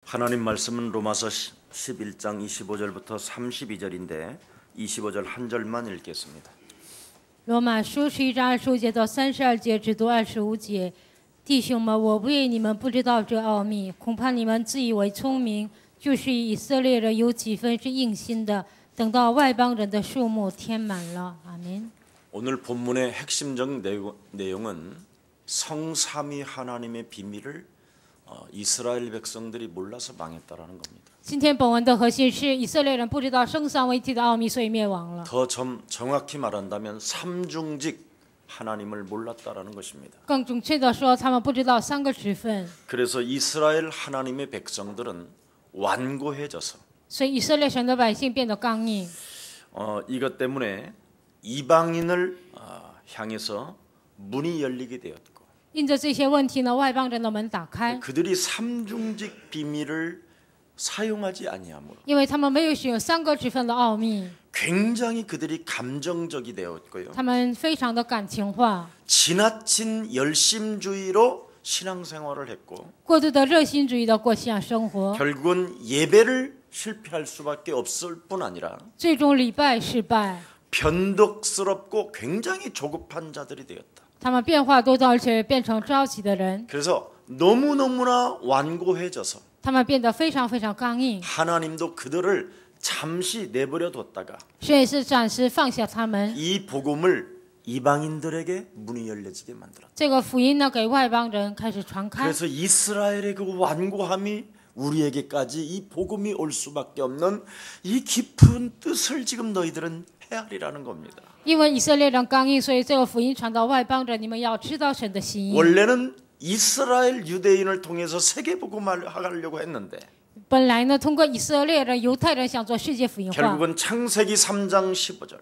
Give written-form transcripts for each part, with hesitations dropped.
하나님 말씀은 로마서 11장 25절부터 32절인데 25절 한 절만 읽겠습니다. 罗马书11章25节到32节，只读25节。弟兄们，我不以你们不知道这奥秘，恐怕你们自以为聪明，就是以色列人有几分是硬心的，等到外邦人的数目填满了。阿门。 오늘 본문의 핵심적 내용은 성삼위 하나님의 비밀을 이스라엘 백성들이 몰라서 망했다라는 겁니다. 今天本文的核心是以色列人不知道圣三位一体的奥秘，所以灭亡了。 더 정확히 말한다면 삼중직 하나님을 몰랐다라는 것입니다. 更准确的说，他们不知道三个职分。 그래서 이스라엘 하나님의 백성들은 완고해져서 所以以色列神的百姓变得刚硬。 이것 때문에 이방인을 향해서 문이 열리게 되었고 因着这些问题呢，外邦人的门打开， 그들이 삼중직 비밀을 사용하지 아니하므로 因为他们没有使用三个职分的奥秘， 굉장히 그들이 감정적이 되었고요. 他们非常的感情化， 지나친 열심주의로 신앙생활을 했고 过度的热心主义的过信仰生活， 결국은 예배를 실패할 수밖에 없을 뿐 아니라 最终礼拜失败， 변덕스럽고 굉장히 조급한 자들이 되었다. 他们变化多端，而且变成着急的人， 그래서 너무너무나 완고해져서 他们变得非常非常刚硬， 하나님도 그들을 잠시 내버려 뒀다가 所以是暂时放下他们。 이 복음을 이방인들에게 문이 열려지게 만들었다. 这个福音呢，给外邦人开始传开。 그래서 이스라엘의 그 완고함이 우리에게까지 이 복음이 올 수밖에 없는 이 깊은 뜻을 지금 너희들은 헤아리라는 겁니다. 因为以色列人刚硬，所以这个福音传到外邦人，你们要知道神的心意。 원래는 이스라엘 유대인을 통해서 세계 복음을 하려고 했는데 本来呢，通过以色列人、犹太人想做世界福音化， 결국은 창세기 3장 15절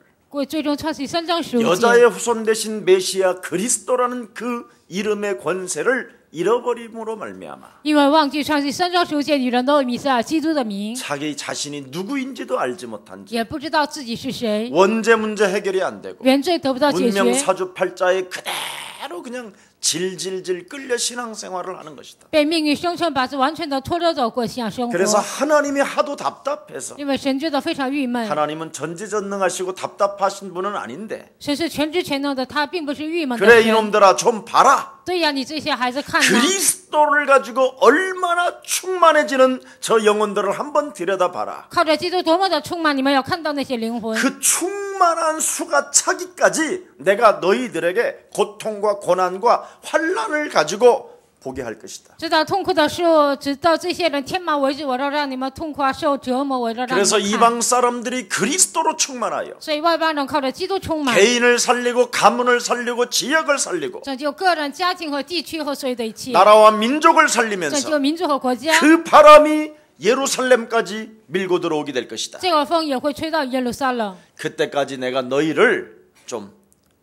最终创始3章15节， 여자의 후손 대신 메시아 그리스도라는 그 이름의 권세를 잃어버림으로 말미암아 因为忘记创始3章15节，女人都有弥赛亚基督的名， 자기 자신이 누구인지도 알지 못한 채 也不知道自己是谁， 원죄 문제 해결이 안 되고 原罪得不到解决， 문명 사주팔자에 그대로 그냥 질질질 끌려 신앙생활을 하는 것이다. 被命运生辰八字完全的拖着走过信仰生活。 그래서 하나님이 하도 답답해서 因为神觉得非常郁闷， 하나님은 전지전능하시고 답답하신 분은 아닌데 神是全知全能的，他并不是郁闷的 그래 神。 이놈들아 좀 봐라. 对呀，你这些孩子看呐， 그리스도를 가지고 얼마나 충만해지는 저 영혼들을 한번 들여다봐라. 靠着基督多么的充满，你们要看到那些灵魂。 그 충만한 수가 차기까지 내가 너희들에게 고통과 고난과 환난을 가지고 보게 할 것이다. 直到痛苦的时候，直到这些人天马为止，我要让你们痛苦啊，受折磨，我要让你们 그래서 看。 이방 사람들이 그리스도로 충만하여 所以外邦人靠着基督充满， 개인을 살리고 가문을 살리고 지역을 살리고 拯救个人、家庭和地区和所有的一切， 나라와 민족을 拯 살리면서 救民族和国家。 그 바람이 예루살렘까지 밀고 들어오게 될 것이다. 这个风也会吹到耶路撒冷。 그때까지 내가 너희를 좀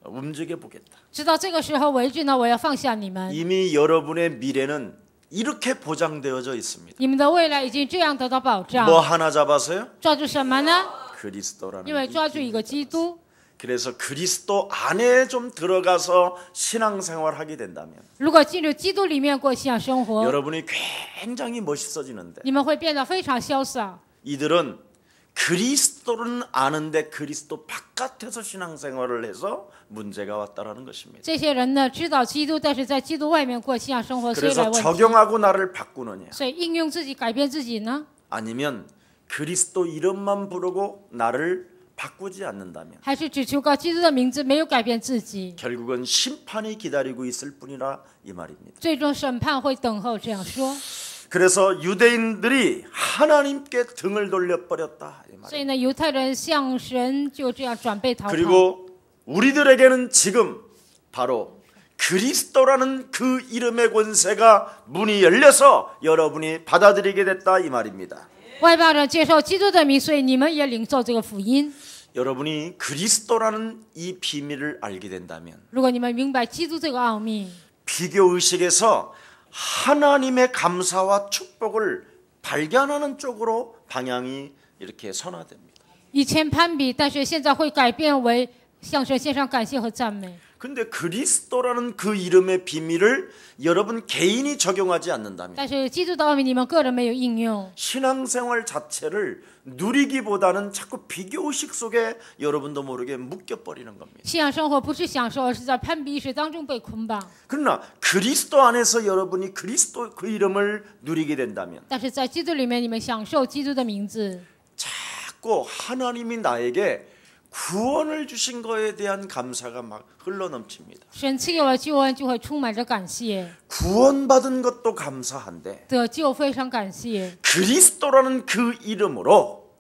움직여 보겠다. 直到这个时候为止呢，我要放下你们。 이미 여러분의 미래는 이렇게 보장되어져 있습니다. 你们的未来已经这样得到保障。 뭐 하나 잡아서요? 抓住什么呢？ 그리스도라는 因为抓住一个基督。 그래서 그리스도 안에 좀 들어가서 신앙생활 하게 된다면 如果进入基督里面过信仰生活， 여러분이 굉장히 멋있어지는데 你们会变得非常潇洒。 이들은 그리스도는 아는데 그리스도 바깥에서 신앙생활을 해서 문제가 왔다라는 것입니다. 这些人呢，知道基督，但是在基督外面过信仰生活，所以来 그래서 问题。 적용하고 나를 바꾸느냐 所以应用自己，改变自己呢？ 아니면 그리스도 이름만 부르고 나를 바꾸지 않는다면 还是只求告基督的名字，没有改变自己？ 결국은 심판이 기다리고 있을 뿐이라 이 말입니다. 最终审判会等候。这样说， 그래서 유대인들이 하나님께 등을 돌려버렸다 이 所以 말입니다. 呢，犹太人向神就这样转背逃跑。 그리고 우리들에게는 지금 바로 그리스도라는 그 이름의 권세가 문이 열려서 여러분이 받아들이게 됐다 이 말입니다. 外邦人接受基督的名，所以你们也领受这个福音。 여러분이 그리스도라는 이 비밀을 알게 된다면 如果你们明白基督这个奥秘， 비교의식에서 하나님의 감사와 축복을 발견하는 쪽으로 방향이 이렇게 선화됩니다. 以前攀比，但是现在会改变为向神献上感谢和赞美。 근데 그리스도라는 그 이름의 비밀을 여러분 개인이 적용하지 않는다면 但是基督的奥秘你们个人没有应用， 신앙생활 자체를 누리기보다는 자꾸 비교의식 속에 여러분도 모르게 묶여버리는 겁니다. 信仰生活不是享受，而是在攀比意识当中被捆绑。 그러나 그리스도 안에서 여러분이 그리스도 그 이름을 누리게 된다면 但是在基督里面，你们享受基督的名字， 자꾸 하나님이 나에게 구원을 주신 거에 대한 감사가 막 흘러넘칩니다. 神赐给我的救恩就会充满着感谢， 구원받은 것도 감사한데 得救非常感谢。 그리스도라는 그 이름으로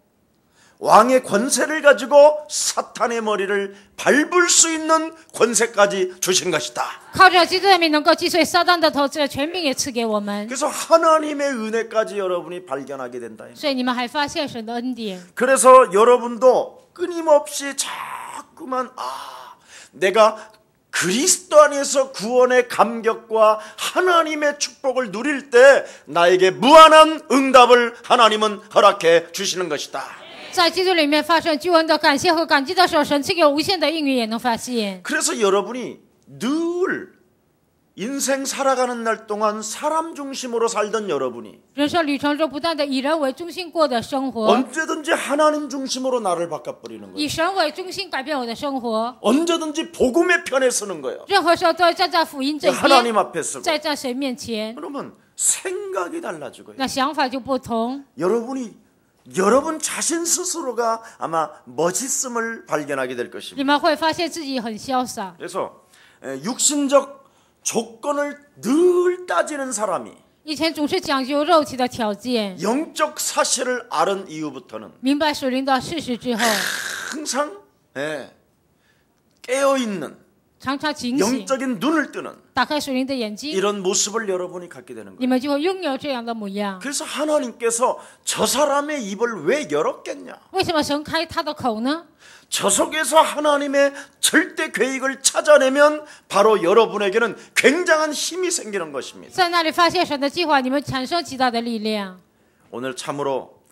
왕의 권세를 가지고 사탄의 머리를 밟을 수 있는 권세까지 주신 것이다. 靠着基督的名能够击碎撒旦的头，这权柄也赐给我们， 그래서 하나님의 은혜까지 여러분이 발견하게 된다. 所以你们还发现神的恩典。 그래서 여러분도 끊임없이 자꾸만 내가 그리스도 안에서 구원의 감격과 하나님의 축복을 누릴 때 나에게 무한한 응답을 하나님은 허락해 주시는 것이다. 在基督里面发生救恩的感谢和感激的时候，神赐给我无限的应允，也能发现。 그래서 여러분이 늘 인생 살아가는 날 동안 사람 중심으로 살던 여러분이 人生旅程中不断的以人为中心过的生活， 언제든지 하나님 중심으로 나를 바꿔버리는 거예요. 以神为中心改变我的生活。 언제든지 복음의 편에 서는 거예요. 任何时候都要站在福音这 하나님 边， 앞에 서고. 在神面前， 그러면 생각이 달라지고요. 那想法就不同。 여러분 자신 스스로가 아마 멋있음을 발견하게 될 것입니다. 你们会发现自己很潇洒。 그래서 육신적 조건을 늘 따지는 사람이 以前总是讲究肉体的条件， 영적 사실을 알은 이후부터는 明白属灵的事实之后， 항상 깨어있는 常常警醒， 영적인 눈을 뜨는 打开属灵的眼睛， 이런 모습을 여러분이 갖게 되는 你 거예요. 们就会拥有这样的模样。 그래서 하나님께서 저 사람의 입을 왜 열었겠냐? 为什么神开他的口呢？ 저 속에서 하나님의 절대 계획을 찾아내면 바로 여러분에게는 굉장한 힘이 생기는 것입니다. 在那里发现神的计划，你们产生极大的力量。 오늘 참으로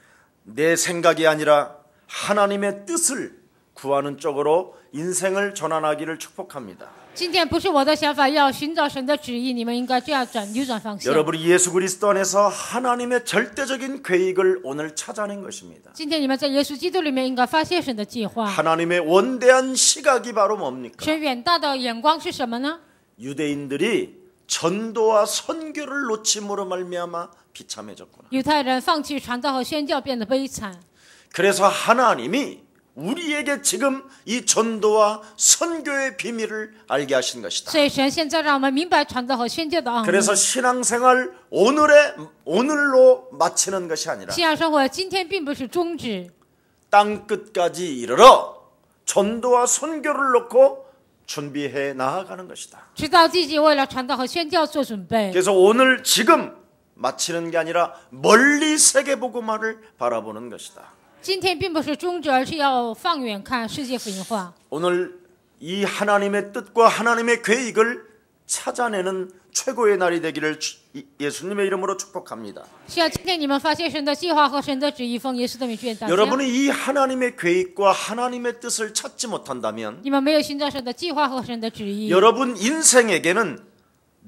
내 생각이 아니라 하나님의 뜻을 구하는 쪽으로 인생을 전환하기를 축복합니다. 今天不是我的想法，要寻找神的旨意，你们应该这样扭转方向。 여러분이 예수 그리스도 안에서 하나님의 절대적인 계획을 오늘 찾아낸 것입니다. 今天你们在耶稣基督里面应该发现神的计划。 하나님의 원대한 시각이 바로 뭡니까? 神远大的眼光是什么呢？ 유대인들이 전도와 선교를 놓침으로 말미암아 비참해졌구나. 犹太人放弃传道和宣教，变得悲惨。 그래서 하나님이 우리에게 지금 이 전도와 선교의 비밀을 알게 하신 것이다. 所以神现在让我们明白传道和宣教的奥秘。 그래서 신앙생활 오늘로 마치는 것이 아니라 信仰生活今天并不是终止， 땅 끝까지 이르러 전도와 선교를 놓고 준비해 나아가는 것이다. 直到地极为了传道和宣教做准备。 그래서 오늘 지금 마치는 게 아니라 멀리 세계복음화를 바라보는 것이다. 今天并不是终止，而是要放远看世界福音化。 오늘 이 하나님의 뜻과 하나님의 계획을 찾아내는 최고의 날이 되기를 예수님의 이름으로 축복합니다. 希望今天你们发现神的计划和神的旨意，奉耶稣的名愿大家。 여러분이 이 하나님의 계획과 하나님의 뜻을 찾지 못한다면 你们没有寻找神的计划和神的旨意， 여러분 인생에게는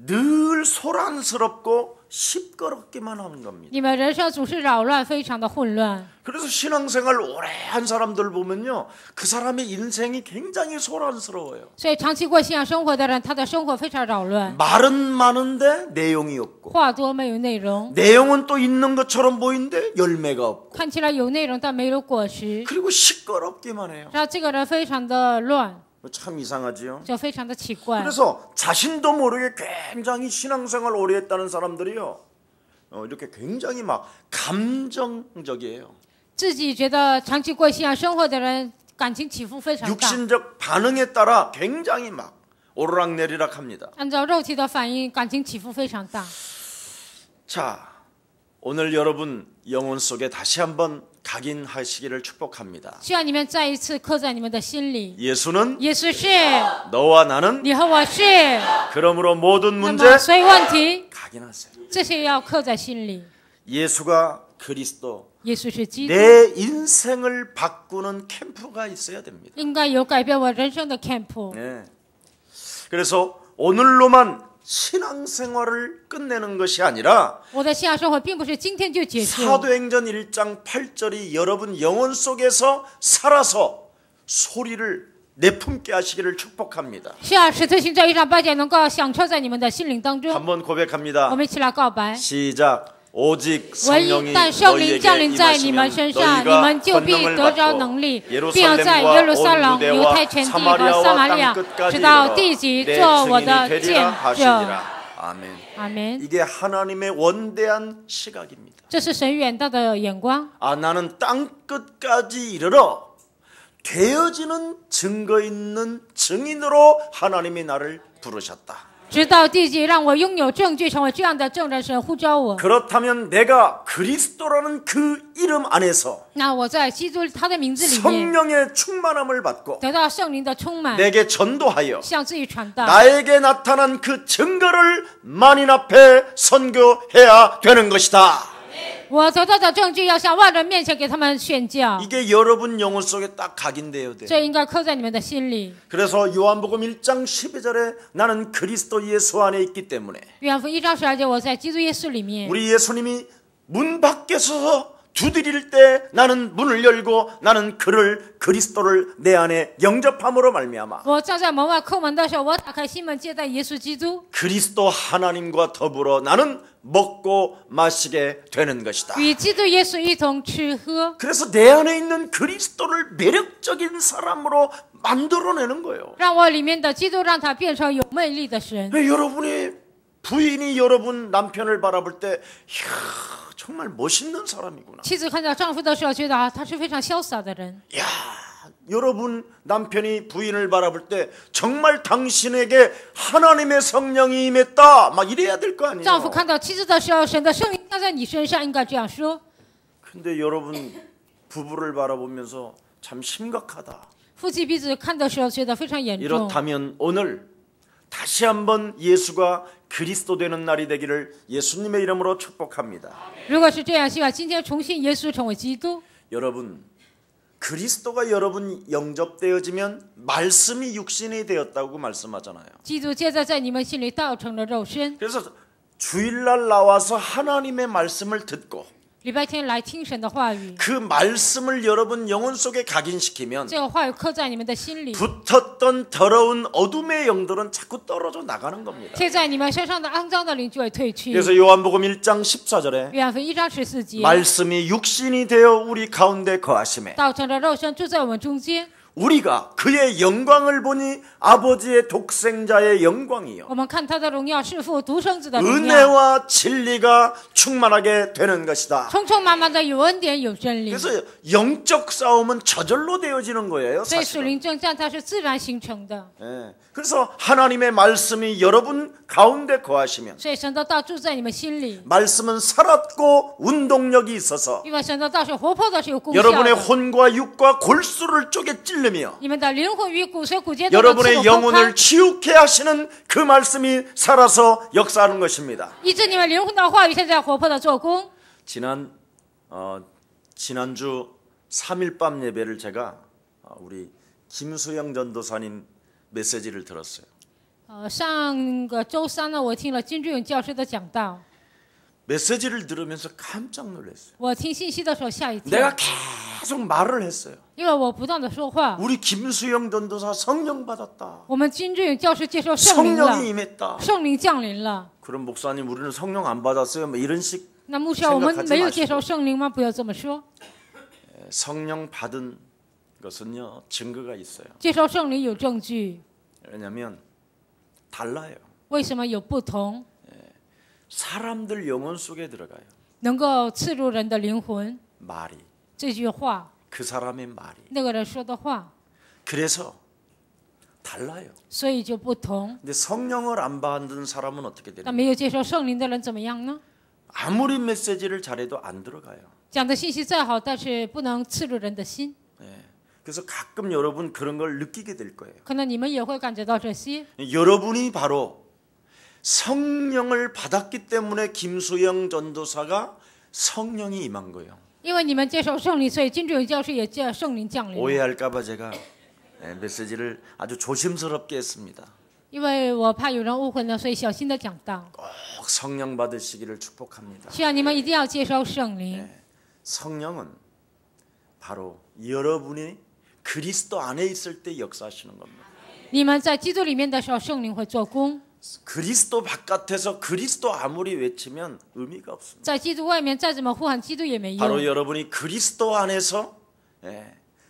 늘 소란스럽고 시끄럽기만 하는 겁니다. 你们人生总是扰乱，非常的混乱。 그래서 신앙생활 오래 한 사람들 보면요, 그 사람의 인생이 굉장히 소란스러워요. 所以长期过信仰生活的人，他的生活非常扰乱， 말은 많은데 내용이 없고 话多没有内容， 내용은 또 있는 것처럼 보이는데 열매가 없고 看起来有内容但没有果实， 그리고 시끄럽기만 해요. 让这个人非常的乱， 참 이상하지요. 就非常的奇怪。 그래서 자신도 모르게 굉장히 신앙생활 오래 했다는 사람들이요, 이렇게 굉장히 막 감정적이에요. 自己觉得长期过信仰生活的人，感情起伏非常大， 육신적 반응에 따라 굉장히 막 오르락내리락 합니다. 按照肉体的反应，感情起伏非常大。 자, 오늘 여러분 영혼 속에 다시 한번 각인하시기를 축복합니다. 希望你们再一次刻在你们的心里， 예수는 耶稣是， 너와 나는 你和我是， 그러므로 모든 那 문제 么所以问题 각인하세요. 这些要刻在心里。 예수가 그리스도, 耶稣是基督， 내 인생을 바꾸는 캠프가 있어야 됩니다. 应该有改变我人生的 camp。 네. 그래서 오늘로만 신앙생활을 끝내는 것이 아니라 我的信仰生活并不是今天就结束。 사도행전 1장 8절이 여러분 영혼 속에서 살아서 소리를 내품게 하시기를 축복합니다. 是啊，使徒行传1章8节能够响彻在你们的心灵当中。 한번 고백합니다. 我们一起来告白。 시작. 오직 唯 성령이 但圣灵 너희에게 降临在你们 임하시면 身上，你 너희가 们就必 권능을 得着 받고 能力，并要在耶 예루살렘과 路撒冷、 온 犹 유대와 太全地和撒玛利 사마리아와 亚， 땅끝까지 直到 이르러 地极， 내 做我 증인이 的 되리라 见证。 하시니라. 아멘. 阿门。 이게 하나님의 원대한 시각입니다. 这是神远大的眼光。 아, 나는 땅끝까지 이르러 되어지는 증거 있는 증인으로 하나님이 나를 부르셨다. 直到地极，让我拥有证据，成为这样的证人。神呼召我， 그렇다면 내가 그리스도라는 그 이름 안에서 那我在基督他的名字里面 성령의 충만함을 받고 得到圣灵的充满， 내게 전도하여 向自己传道。 나에게 나타난 그 증거를 만인 앞에 선교해야 되는 것이다. 我得到的证据要向万人面前给他们宣教， 이게 여러분 영혼 속에 딱 각인되어야 돼. 这应该刻在你们的心里。 그래서 요한복음 1장 12절에 나는 그리스도 예수 안에 있기 때문에 约翰福音1章12节，我在基督耶稣里面。 우리 예수님이 문 밖에 서서 두드릴 때 나는 문을 열고 나는 그를 그리스도를 내 안에 영접함으로 말미암아 我站在门外叩门的时候，我打开心门接待耶稣基督， 그리스도 하나님과 더불어 나는 먹고 마시게 되는 것이다. 与基督耶稣一同吃喝， 그래서 내 안에 있는 그리스도를 매력적인 사람으로 만들어내는 거예요. 让我里面的基督让他变成有魅力的神。 여러분이 부인이 여러분 남편을 바라볼 때 이야, 정말 멋있는 사람이구나. 妻子看到丈夫的时候，觉得啊，他是非常潇洒的人。 야, 여러분 남편이 부인을 바라볼 때 정말 당신에게 하나님의 성령이 임했다. 막 이래야 될 거 丈夫 아니에요. 看到妻子的时候，神的圣灵降在你身上，应该这样说。 근데 여러분 부부를 바라보면서 참 심각하다. 夫妻彼此看的时候，觉得非常严重。 이렇다면 오늘 다시 한번 예수가 그리스도 되는 날이 되기를 예수님의 이름으로 축복합니다. 如果是这样，希望今天重新耶稣成为基督。 여러분 그리스도가 여러분 영접되어지면 말씀이 육신이 되었다고 말씀하잖아요. 基督接着在你们心里道成了肉身。 그래서 주일날 나와서 하나님의 말씀을 듣고 礼拜天来听神的话语， 그 말씀을 여러분 영혼 속에 각인시키면 这个话语刻在你们的心里， 붙었던 더러운 어둠의 영들은 자꾸 떨어져 나가는 겁니다. 贴在你们身上的肮脏的灵就会退去。 그래서 요한복음 1장 14절에 约翰福音1章14节， 말씀이 육신이 되어 우리 가운데 거하심에 道成了肉身住在我们中间。 우리가 그의 영광을 보니 아버지의 독생자의 영광이요 我们看他的荣耀是父独生子的荣耀， 은혜와 진리가 충만하게 되는 것이다. 充充满满的有恩典有真理。 그래서 영적 싸움은 저절로 되어지는 거예요. 所以属 사실은. 灵征战它是自然形成的， 예. 그래서 하나님의 말씀이 여러분 가운데 거하시면 所以神的道住在你们心里。 말씀은 살았고 운동력이 있어서 因为神的道是活泼的，是有功效 여러분의 的。 혼과 육과 골수를 쪼개 찔르며 你们的灵魂与骨髓骨节都能刺 여러분의 入剖 영혼을 开， 치유케 하시는 그 말씀이 살아서 역사하는 것입니다. 医治你们灵魂的话语现在活泼的做工。 지난주 3일 밤 예배를 제가 우리 김수영 전도사님 메시지를 들었어요. 上个周三呢，我听了金志勇教师的讲道， 메시지를 들으면서 깜짝 놀랐어요. 我听信息的时候吓一跳， 내가 계속 말을 했어요. 因为我不断的说话。 우리 김수영 전도사 성령 받았다. 我们金志勇教师接受圣灵了， 성령이 임했다. 圣灵降临了。 그럼 목사님 우리는 성령 안 받았어요. 뭐 이런 식 那牧师，我们没有接受圣灵吗？不要这么说， 성령 받은 것은요 증거가 있어요. 接受圣灵有证据。 왜냐하면 달라요. 为什么有不同？ 사람들 영혼 속에 들어가요. 能够刺入人的灵魂， 말이 这句话， 그 사람의 말이. 那个人说的话， 그래서 달라요. 所以就不同。 근데 성령을 안 받은 사람은 어떻게 那 되나요? 没有接受圣灵的人怎么样呢？ 아무리 메시지를 잘해도 안 들어가요. 讲的信息再好，但是不能刺入人的心。 그래서 가끔 여러분 그런 걸 느끼게 될 거예요. 可能你们也会感觉到这些。 여러분이 바로 성령을 받았기 때문에 김수영 전도사가 성령이 임한 거예요. 因为你们接受圣灵，所以金主教士也接圣灵降临。 오해할까봐 제가 메시지를 아주 조심스럽게 했습니다. 因为我怕有人误会呢，所以小心的讲道。 꼭 성령 받으시기를 축복합니다. 希望你们一定要接受圣灵。 성령은 바로 여러분이 그리스도 안에 있을 때 역사하시는 겁니다. 你们在基督里面的时候，圣灵会做工。 그리스도 바깥에서 그리스도 아무리 외치면 의미가 없습니다. 在基督外面再怎么呼喊基督也没 바로 用。 여러분이 그리스도 안에서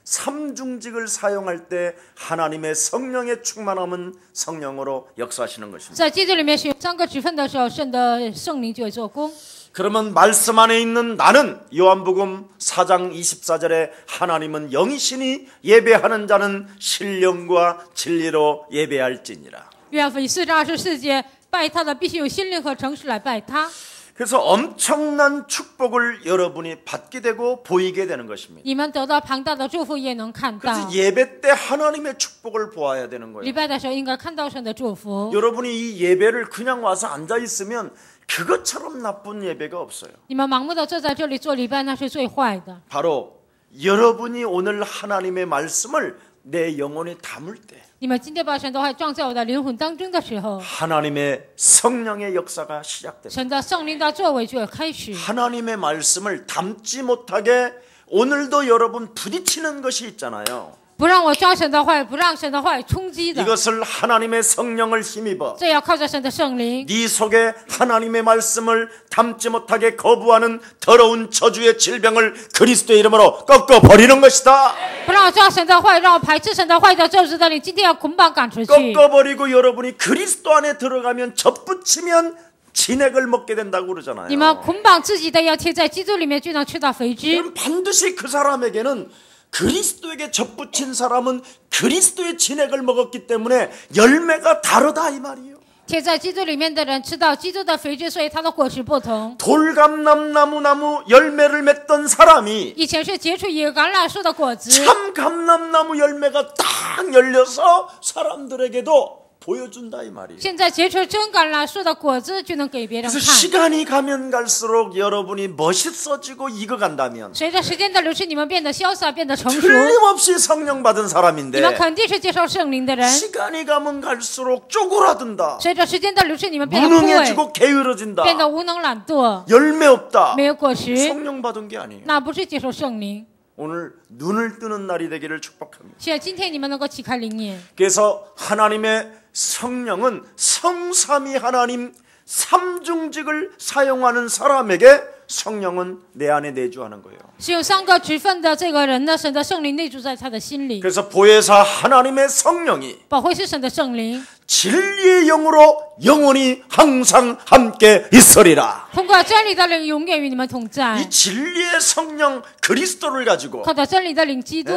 삼중직을 사용할 때 하나님의 성령의 충만함은 성령으로 역사하시는 것입니다. 在基督里面使用3个职分的时候，圣的圣灵就会做工。 그러면 말씀 안에 있는 나는 요한복음 4장 24절에 하나님은 영이시니 예배하는 자는 신령과 진리로 예배할지니라. 约翰4章24节，拜他的必须有心灵和诚实来拜他。 그래서 엄청난 축복을 여러분이 받게 되고 보이게 되는 것입니다. 你们得到庞大的祝福，也能看到。 그래서 예배 때 하나님의 축복을 보아야 되는 礼 거예요. 拜的时候应该看到神的祝福。 여러분이 이 예배를 그냥 와서 앉아 있으면 그것처럼 나쁜 예배가 없어요. 你们盲目的坐在这里做礼拜，那是最坏的。 바로 여러분이 오늘 하나님의 말씀을 내 영혼에 담을 때 你们今天把神的话装在我的灵魂当中的时候， 하나님의 성령의 역사가 시작됩니다. 神的圣灵的作为就会开始。 하나님의 말씀을 담지 못하게 오늘도 여러분 부딪히는 것이 있잖아요. 不让我抓神的话，不让神的话冲击的， 이것을 하나님의 성령을 힘입어 这要靠着神的圣灵。 네 속에 하나님의 말씀을 담지 못하게 거부하는 더러운 저주의 질병을 그리스도의 이름으로 꺾어버리는 것이다. 不让我抓神的话，让我排斥神的话的咒诅的你，今天要捆绑赶出去。 꺾어버리고 여러분이 그리스도 안에 들어가면 접붙이면 진액을 먹게 된다고 그러잖아요. 你们捆绑自己的要贴在基督里面，就能吃到肥汁。 그럼 반드시 그 사람에게는 그리스도에게 접붙인 사람은 그리스도의 진액을 먹었기 때문에 열매가 다르다 이 말이에요. 贴在基督里面的人吃到基督的肥汁，所以它的果实不同。 돌감람나무 열매를 맺던 사람이 以前是结出野橄榄树的果子， 참 감람나무 열매가 딱 열려서 사람들에게도 보여준다 이 말이에요. 现在结出真橄榄树的果子，就能给别人 그래서 看。 시간이 가면 갈수록 여러분이 멋있어지고 익어간다면 随着时间的流逝，你们变得潇洒，变得成熟。 틀림없이 성령 받은 你 사람인데 们肯定是接受圣灵的人。 시간이 가면 갈수록 쪼그라든다. 随着时间的流逝，你们变得枯萎， 무능해지고 게으러진다. 变得无能懒惰， 열매 없다. 没有果实， 성령 받은 게 아니에요. 那不是接受圣灵。 오늘 눈을 뜨는 날이 되기를 축복합니다. 现在今天你们能够启开灵眼， 그래서 하나님의 성령은 성삼위 하나님 삼중직을 사용하는 사람에게 성령은 내 안에 내주하는 거예요. 是有3个职分的这个人呢，神的圣灵内住在他的心里。 그래서 보혜사 하나님의 성령이 保惠是神的圣灵， 진리의 영으로 영원히 항상 함께 있으리라. 通过真理的灵永远与你们同在 이 。 진리의 성령 그리스도를 가지고 靠着真理的灵基督，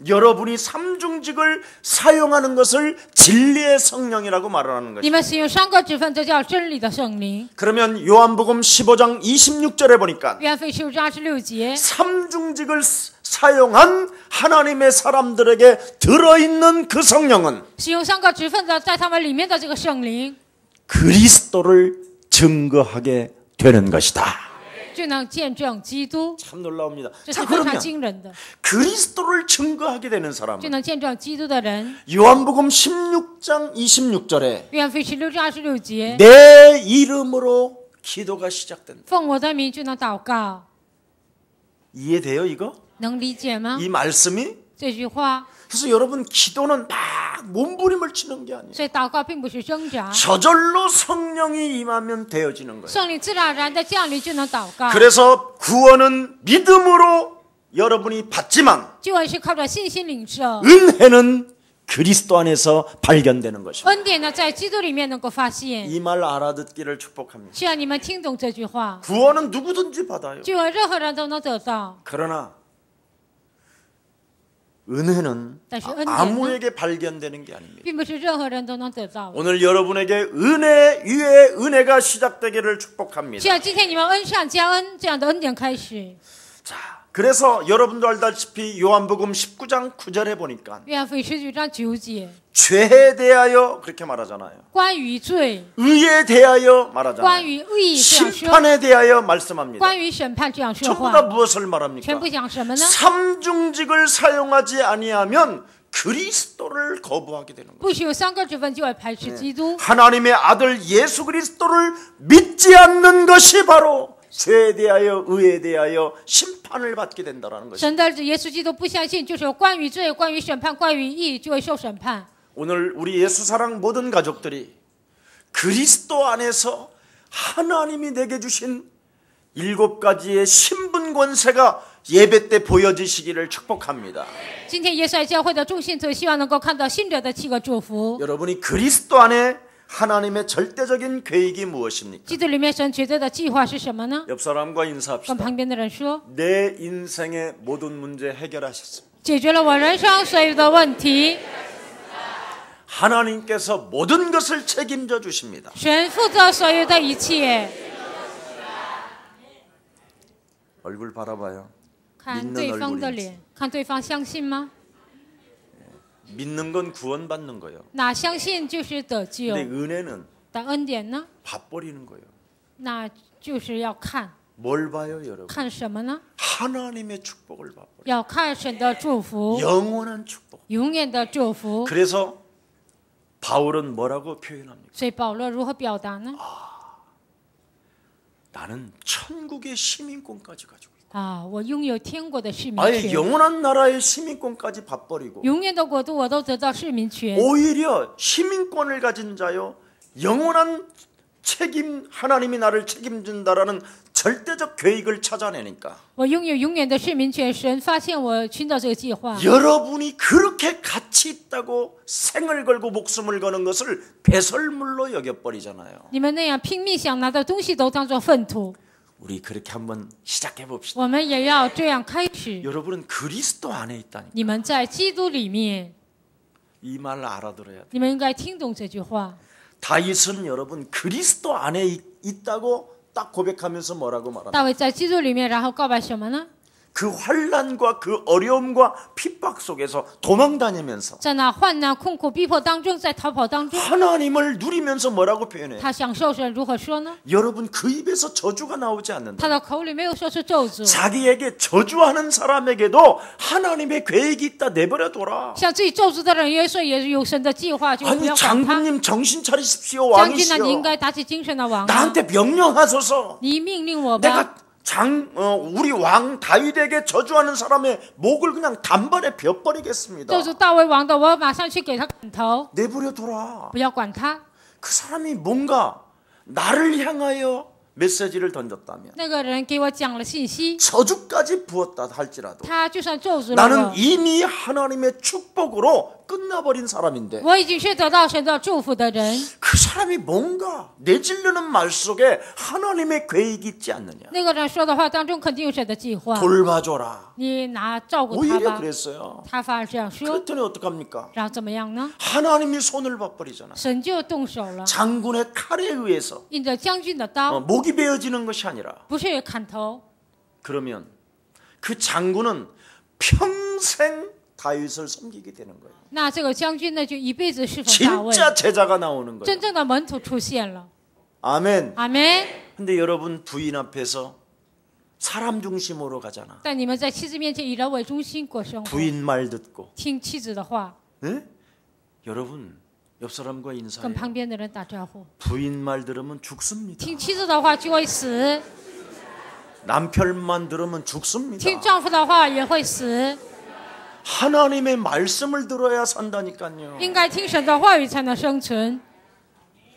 여러분이 삼중직을 사용하는 것을 진리의 성령이라고 말하는 你 것이죠. 们使用3个职分，这叫真理的圣灵。 그러면 요한복음 15장 26절에 보니까 约翰福音15章26节， 삼중직을 사용한 하나님의 사람들에게 들어있는 그 성령은 使用3个职分的，在他们里面的这个圣灵， 그리스도를 증거하게 되는 것이다. 就能见证基督。 참 놀라웁니다. 这 자 是非常 그러면 惊人的， 그리스도를 증거하게 되는 就 사람은 能见证基督的人。 요한복음 16장 26절에 约翰福音16章26节， 내 이름으로 기도가 시작된다. 奉我的名就能祷告， 이해돼요 이거? 能理解吗？ 이 말씀이? 这句话， 그래서 여러분 기도는 막 몸부림을 치는 게 아니에요. 所以祷告并不是挣扎， 저절로 성령이 임하면 되어지는 거예요. 圣灵自然而然的降临就能祷告。 그래서 구원은 믿음으로 여러분이 받지만 救恩是靠着信心领受， 은혜는 그리스도 안에서 발견되는 것입니다. 恩典呢在基督里面能够发现。 이 말 알아듣기를 축복합니다. 希望你们听懂这句话， 구원은 누구든지 받아요. 救恩任何人都能得到， 그러나 은혜는 但是恩典呢， 아무에게 발견되는 게 아닙니다. 并不是任何人都能得到。 오늘 여러분에게 은혜 위에 은혜가 시작되기를 축복합니다. 希望今天你们恩上加恩，这样的恩典开始。 자, 그래서 여러분도 알다시피 요한복음 19장 9절에 보니까 约翰福音19章9节， 죄에 대하여 그렇게 말하잖아요. 关于罪， 의에 대하여 关 말하잖아요. 于义这样说， 심판에 대하여 말씀합니다. 关于审判这样说 전부 다 话， 무엇을 말합니까? 全部讲什么呢？ 삼중직을 사용하지 아니하면 그리스도를 거부하게 되는 거예요. 不许有3个职分就会排斥基督。 하나님의 아들 예수 그리스도를 믿지 않는 것이 바로 죄에 대하여 의에 대하여 심판을 받게 된다는 것입니다. 神的儿子耶稣基督不相信，就是有关于罪、关于审判、关于义，就会受审判。 오늘 우리 예수사랑 모든 가족들이 그리스도 안에서 하나님이 내게 주신 7가지의 신분 권세가 예배 때 보여지시기를 축복합니다. 今天耶稣爱教会的众信徒希望能够看到信者的7个祝福。 여러분이 그리스도 안에 하나님의 절대적인 계획이 무엇입니까? 基督里面神绝对的计划是什么呢？ 옆 사람과 跟 인사합시다. 旁边的人说， 내 인생의 모든 문제 해결하셨습니다. 解决了我人生所有的问题， 하나님께서 모든 것을 책임져 주십니다. 神负责所有的一切。 얼굴 바라봐요. 看对方的脸，看对方相信吗？ 믿는 건 구원받는 거예요. 那相信就是得救 근데 은혜는 的恩典呢？ 봐버리는 거예요. 那就是要看 뭘 봐요, 여러분? 看什么呢？ 하나님의 축복을 봐버려요. 要看神的祝福， 영원한 축복. 永远的祝福。 그래서 바울은 뭐라고 표현합니까? 所以保罗如何表达呢？ 나는 천국의 시민권까지 가지고 있고 啊，我拥有天国的市民 아예 权， 영원한 나라의 시민권까지 봐버리고 永远的国度我都得到市民权。 오히려 시민권을 가진 자요 영원한 책임 하나님이 나를 책임진다라는 절대적 계획을 찾아내니까 我拥有永远的市民权，神发现我寻找这个计划。 여러분이 그렇게 가치 있다고 생을 걸고 목숨을 거는 것을 배설물로 여겨버리잖아요. 你们那样拼命想拿的东西都当作粪土， 우리 그렇게 한번 시작해 봅시다. 我们也要这样开始。 여러분은 그리스도 안에 있다니 你们在基督里面， 이 말 알아들어야 돼. 你们应该听懂这句话。 다윗은 여러분 그리스도 안에 있다고 딱 고백하면서 뭐라고 말합니까? 大卫在基督里面，然后告白什么呢？ 그 환난과 그 어려움과 핍박 속에서 도망다니면서 在那患难、困苦、逼迫当中，在逃跑当中， 하나님을 누리면서 뭐라고 표현해요? 他享受神如何说呢？ 여러분 그 입에서 저주가 나오지 他 않는다. 的口里没有说出咒诅， 자기에게 저주하는 사람에게도 하나님의 계획이 있다 내버려둬라. 像自己咒诅的人，耶稣也有神的计划，就不 아니 要管他。 장군님 정신 차리십시오 将军呢，你应 왕이시여. 该打起精神的王啊， 나한테 명령하소서. 你命令我吧。 내가 우리 왕 다윗에게 저주하는 사람의 목을 그냥 단번에 베어버리겠습니다. 咒诅大卫王的，我马上去给他砍头， 내버려둬라. 不要管他。 그 사람이 뭔가 나를 향하여 메시지를 던졌다면 那个人给我讲了信息， 저주까지 부었다 할지라도 他就算咒诅了 나는 我， 이미 하나님의 축복으로 끝나버린 사람인데 我已经是得到神的祝福的人。 그 사람이 뭔가 내질르는 말 속에 하나님의 계획이 있지 않느냐. 那个人说的话当中肯定有神的计划， 돌봐줘라. 你照顾他 오히려 吧。 그랬어요. 他反而这样说， 그랬더니 어떡합니까? 然后怎么样呢？ 하나님이 손을 봐버리잖아. 神就动手了， 장군의 칼에 의해서 印着将军的刀， 목이 베어지는 것이 아니라 不是砍头。 그러면 그 장군은 평생 다윗을 섬기게 되는 거예요. 那这个将军呢，就一辈子侍奉大卫， 진짜 제자가 나오는 거예요. 真正的门徒出现了。 아멘. 阿门。 근데 여러분 부인 앞에서 사람 중심으로 가잖아. 但你们在妻子面前以人为中心过生活， 부인 말 듣고. 听妻子的话， 네? 여러분 옆 사람과 跟 인사해요. 旁边的人打招呼。 부인 말 들으면 죽습니다. 听妻子的话就会死， 남편만 들으면 죽습니다. 听丈夫的话也会死。 하나님의 말씀을 들어야 산다니까요. 应该听神的话语才能生存。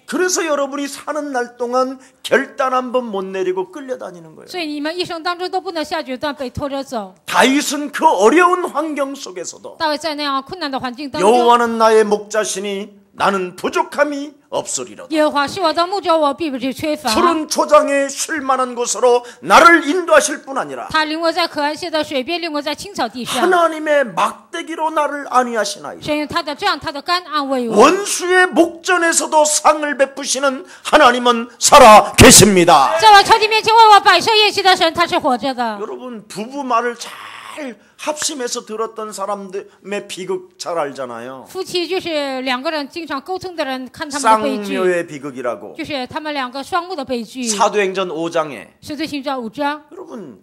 그래서 여러분이 사는 날 동안 결단 한 번 못 내리고 끌려다니는 거예요. 所以你们一生当中都不能下决断，被拖着走。 다윗은 그 어려운 환경 속에서도 大卫在那样困难的环境当中， 여호와는 나의 목자시니 나는 부족함이 없으리로다. 耶和华是我的牧者，我必不至缺乏。 푸른 초장에 쉴 만한 곳으로 나를 인도하실 뿐 아니라 他领我在可安歇的水边，领我在青草地上。 하나님의 막 헛되기로 나를 안위하시나이다. 神用他的这样他的肝安慰我。 원수의 목전에서도 상을 베푸시는 하나님은 살아 계십니다. 在我仇敌面前为我摆设宴席的神，他是活着的。 여러분 부부 말을 잘 합심해서 들었던 사람들의 비극 잘 알잖아요. 夫妻就是两个人经常沟通的人，看他们的悲剧， 쌍묘의 비극이라고. 就是他们两个双目的悲剧。 사도행전 5장에 使徒行传5章， 여러분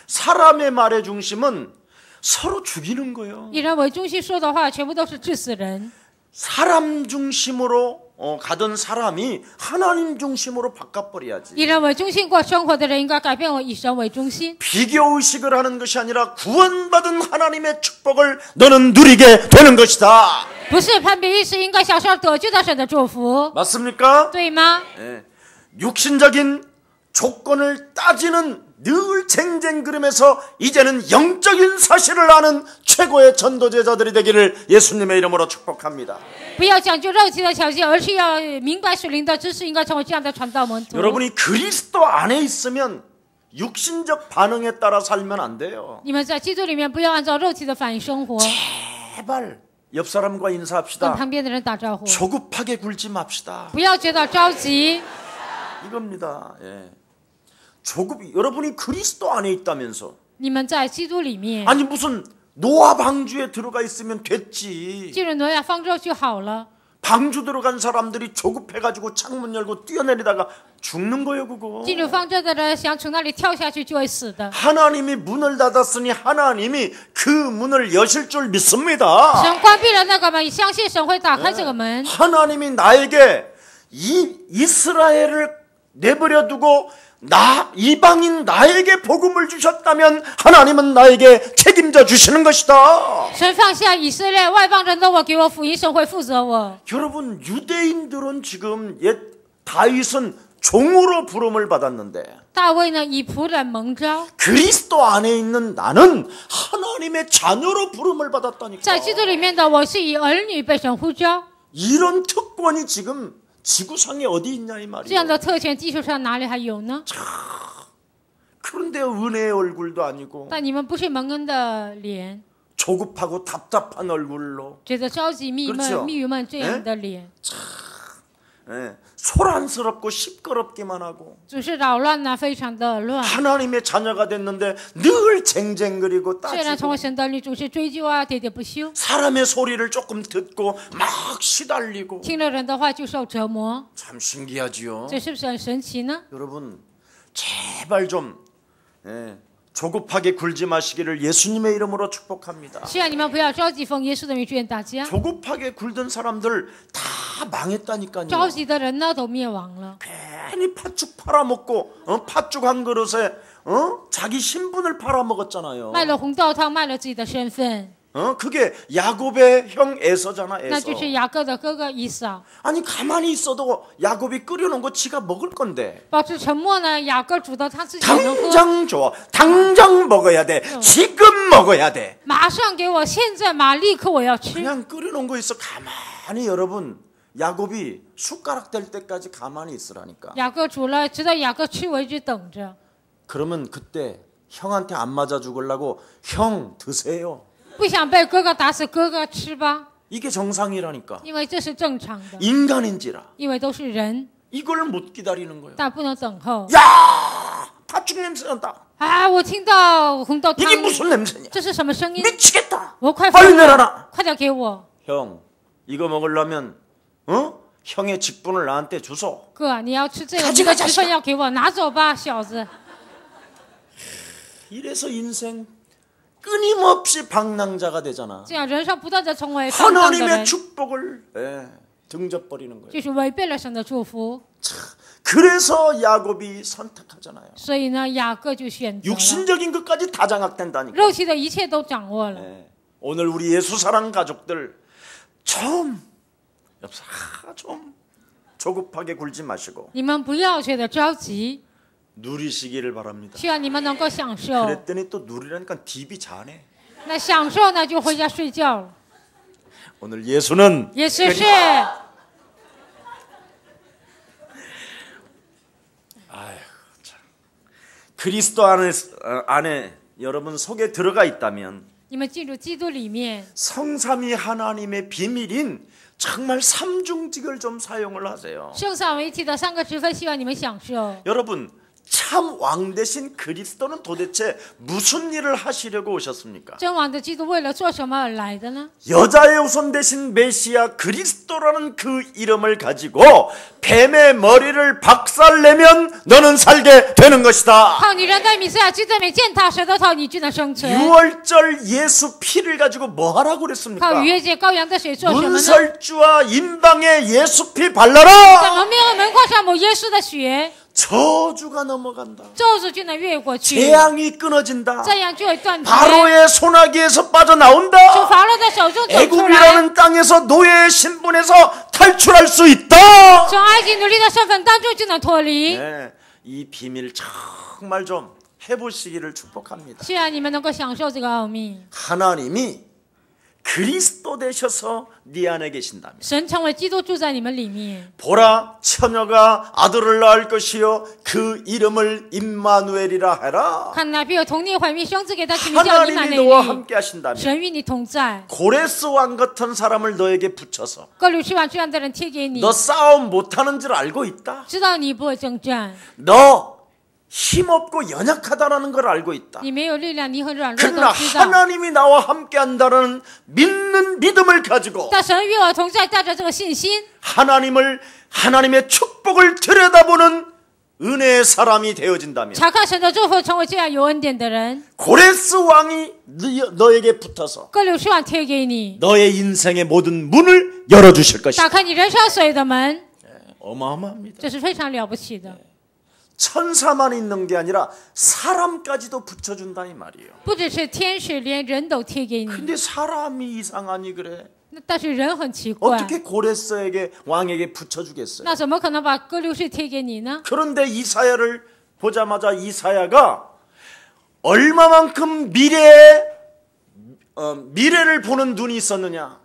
사람의 말의 중심은 서로 죽이는 거예요. 以人为中心说的话，全部都是致死人。 사람 중심으로 가던 사람이 하나님 중심으로 바꿔버려야지. 以人为中心过生活的人，应该改变为以神为中心。 비교의식을 하는 것이 아니라 구원받은 하나님의 축복을 너는 누리게 되는 것이다. 不是攀比意识，应该享受得救的神的祝福， 맞습니까? 对吗？ 예. 육신적인 조건을 따지는 늘 쟁쟁 그림에서 이제는 영적인 사실을 아는 최고의 전도제자들이 되기를 예수님의 이름으로 축복합니다. 不要讲究肉体的条件，而是要明白属灵的知识，应该成为这样的传道门徒。 여러분이 그리스도 안에 있으면 육신적 반응에 따라 살면 안 돼요. 你们在基督里面不要按照肉体的反应生活， 제발 옆 사람과 跟 인사합시다. 旁边的人打招呼， 조급하게 굴지 맙시다. 不要觉得着急。 이겁니다. 예. 여러분이 그리스도 안에 있다면서. 你们在基督里面， 아니 무슨 노아 방주에 들어가 있으면 됐지. 进入挪亚方舟就好了。 방주 들어간 사람들이 조급해가지고 창문 열고 뛰어내리다가 죽는 거예요 그거. 进入方舟的人想从那里跳下去就会死的。 하나님이 문을 닫았으니 하나님이 그 문을 여실 줄 믿습니다. 神关闭了那个门，相信神会打开这个门。 하나님이 나에게 이스라엘을 내버려두고 이방인 나에게 복음을 주셨다면 하나님은 나에게 책임져 주시는 것이다. 神放下以色列外邦人的我，给我福音，神会负责我。 여러분 유대인들은 지금 다윗은 종으로 부름을 받았는데 大卫呢，以仆人蒙召， 그리스도 안에 있는 나는 하나님의 자녀로 부름을 받았다니까. 在基督里面的我是以儿女被神呼召。 이런 특권이 지금 지구상에 어디 있냐 이 这样 말이에요. 的特权，地球上哪里还有呢？ 그런데 은혜의 얼굴도 아니고 但你们不是蒙恩的脸， 조급하고 답답한 얼굴로 觉得着急、郁 그렇죠 闷、郁闷这样的脸， 예, 소란스럽고 시끄럽기만 하고 总是扰乱呢，非常的乱。 하나님의 자녀가 됐는데 늘 쟁쟁거리고 虽然成 따지고 为神的儿女，总是追究啊，喋喋不休， 사람의 소리를 조금 듣고 막 시달리고 听了人的话就受折磨， 참 신기하지요. 这是不是很神奇呢？ 여러분 제발 좀 조급하게 굴지 마시기를 예수님의 이름으로 축복합니다. 希望你们不要着急，奉耶稣的名祝愿大家。 조급하게 굴던 사람들 다 망했다니까요. 着急的人呢，都灭亡了。 괜히 팥죽 팔아먹고 팥죽 한 그릇에 자기 신분을 팔아먹었잖아요. 卖了红豆汤，卖了自己的身份， 그게 야곱의 형 에서잖아. 那 에서. 就是雅各的哥哥以扫。 아니 가만히 있어도 야곱이 끓여놓은 거 지가 먹을 건데 保持沉默呢，雅各煮的汤自己也能喝。 당장 줘. 당장 먹어야 돼. 지금 먹어야 돼. 马上给我，现在立刻我要吃。 그냥 끓여놓은 거 있어. 가만히 여러분 야곱이 숟가락 될 때까지 가만히 있으라니까. 雅各煮了，直到雅各吃为止，等着。 그러면 그때 형한테 안 맞아 죽으려고 형 드세요. 不想被哥哥打死，哥哥吃吧， 이게 정상이라니까. 因为这是正常的， 인간인지라 因为都是人， 이걸 못 기다리는 거예요. 但不能等候。 야, 팥죽 냄새 난다. 啊，我听到红豆汤， 이게 무슨 냄새냐? 这是什么声音？ 미치겠다. 我快 빨리 疯了， 내놔라. 快点给我， 형, 이거 먹으려면 형의 직분을 나한테 주소. 哥，你要吃这个， 가져가 你的职 자식아 分要给我，拿走吧，小子。 이래서 인생 끊임없이 방랑자가 되잖아. 这样人生不断的成为放荡的 하나님의 人， 축복을 등져버리는 거예요. 就是违背了神的祝福。 그래서 야곱이 선택하잖아요. 所以呢，雅各就选择了 육신적인 것까지 다 장악된다니까. 肉体的一切都掌握了。 오늘 우리 예수 사랑 가족들 좀 조급하게 굴지 마시고 你们不要觉得着急， 누리시기를 바랍니다. 希望你们能够享受。 그랬더니 또 누리라니까 딥이 자네. 那享受呢，就回家睡觉了。 오늘 예수는 也是是， 그리스도 안에 여러분 속에 들어가 있다면 你们进入基督里面， 성삼위 하나님의 비밀인 정말 삼중직을 좀 사용을 하세요. 圣三位一体的三个职分，希望你们享受。 여러분, 참 왕 되신 그리스도는 도대체 무슨 일을 하시려고 오셨습니까? 真王的基督为了做什么而来的呢？ 여자의 후손 되신 메시아 그리스도라는 그 이름을 가지고 뱀의 머리를 박살내면 너는 살게 되는 것이다. 靠你人的弥赛亚基督没践踏蛇的头，你就能生存。 6월절 예수 피를 가지고 뭐 하라고 靠 그랬습니까? 逾越节羔羊的血做什么呢？ 문설주와 인방에 예수 피 在 발라라. 门面和门框上抹耶稣的血， 저주가 넘어간다. 咒诅就能越过去， 재앙이 끊어진다. 这样就会断绝。 바로의 소나기에서 从 빠져나온다. 法老的手中走出来， 애굽이라는 땅에서 노예의 신분에서 탈출할 수 있다. 从埃及奴隶的身份当中就能脱离。 네, 이 비밀 정말 좀 해보시기를 축복합니다. 希望你们能够享受这个奥秘。 하나님이 그리스도 되셔서 네 안에 계신다면 神成为基督住在你们里面， 보라 처녀가 아들을 낳을 것이요 그 이름을 임마누엘이라 해라. 看哪必有童年怀孕生子给他起名叫以马 하나님이 内 너와 利， 함께 하신다면 神与你同在。 고레스 왕 같은 사람을 너에게 붙여서 各路吃完这样的人贴给你， 너 싸움 못하는 줄 알고 있다. 知道你不会征战， 너 힘없고 연약하다는 걸 알고 있다. 你没有力量，你很软弱 그러나 都知道。 하나님이 나와 함께 한다는 믿는 믿음을 가지고 但神与我同在，带着这个信心， 하나님의 축복을 들여다보는 은혜의 사람이 되어진다면 查看神的祝福，成为这样有恩典的人。 고레스 왕이 너에게 붙어서 各路吃完贴给你， 너의 인생의 모든 문을 열어주실 것이다. 打开你人生所有的门， 어마어마합니다. 这是非常了不起的。 천사만 있는 게 아니라 사람까지도 붙여준다 이 말이에요. 不只是天使，连人都贴给你。 근데 사람이 이상하니 그래. 但是人很奇怪， 어떻게 고레스에게 왕에게 붙여주겠어요? 那怎么可能把哥流士贴给你呢？ 그런데 이사야를 보자마자 이사야가 얼마만큼 미래를 보는 눈이 있었느냐?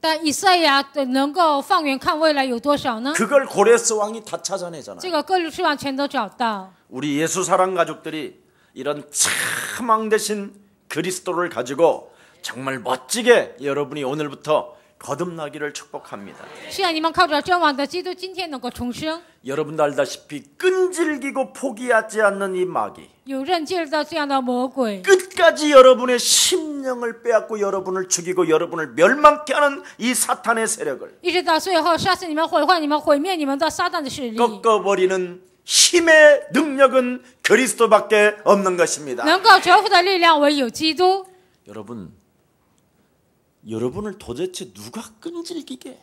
但以赛亚能够放眼看未来有多少呢？ 그걸 고레스 왕이 다 찾아내잖아요. 这个哥流士王全都找到。 우리 예수 사랑 가족들이 이런 참 왕 되신 그리스도를 가지고 정말 멋지게 여러분이 오늘부터 거듭나기를 축복합니다. 希望你们靠着真王的基督，今天能够重生。 여러분도 알다시피 끈질기고 포기하지 않는 이 마귀 有韧劲儿的这样的魔鬼， 끝까지 여러분의 심령을 빼앗고 여러분을 죽이고 여러분을 멸망케 하는 이 사탄의 세력을 一直到最后杀死你们、毁坏你们、毁灭你们的撒旦的势力， 꺾어버리는 힘의 능력은 그리스도밖에 없는 것입니다. 能够折服的力量唯有基督。 여러분을 도대체 누가 끈질기게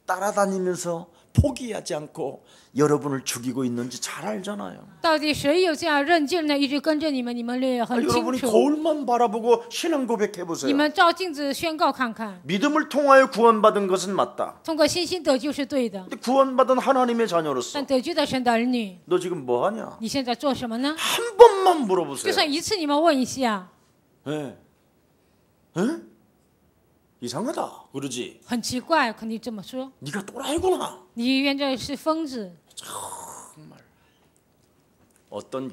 따라다니면서 포기하지 않고 여러분을 죽이고 있는지 잘 알잖아요. 到底谁有这样韧劲呢？一直跟着你们，你们也很清 여러분이 楚。 거울만 바라보고 신앙 고백해 你 보세요. 们照镜子宣告看看， 믿음을 통하여 구원받은 것은 맞다. 通过信心得救是对的。 근데 구원받은 하나님의 자녀로서 但得救的神的儿女， 너 지금 뭐 하냐? 你现在做什么呢？ 한 번만 就 물어보세요. 算一次，你们问一下， 예. 에? 이상하다. 그러지. 很奇怪，肯定这么说。 네가 또라이구나. 你原来是疯子。 어떤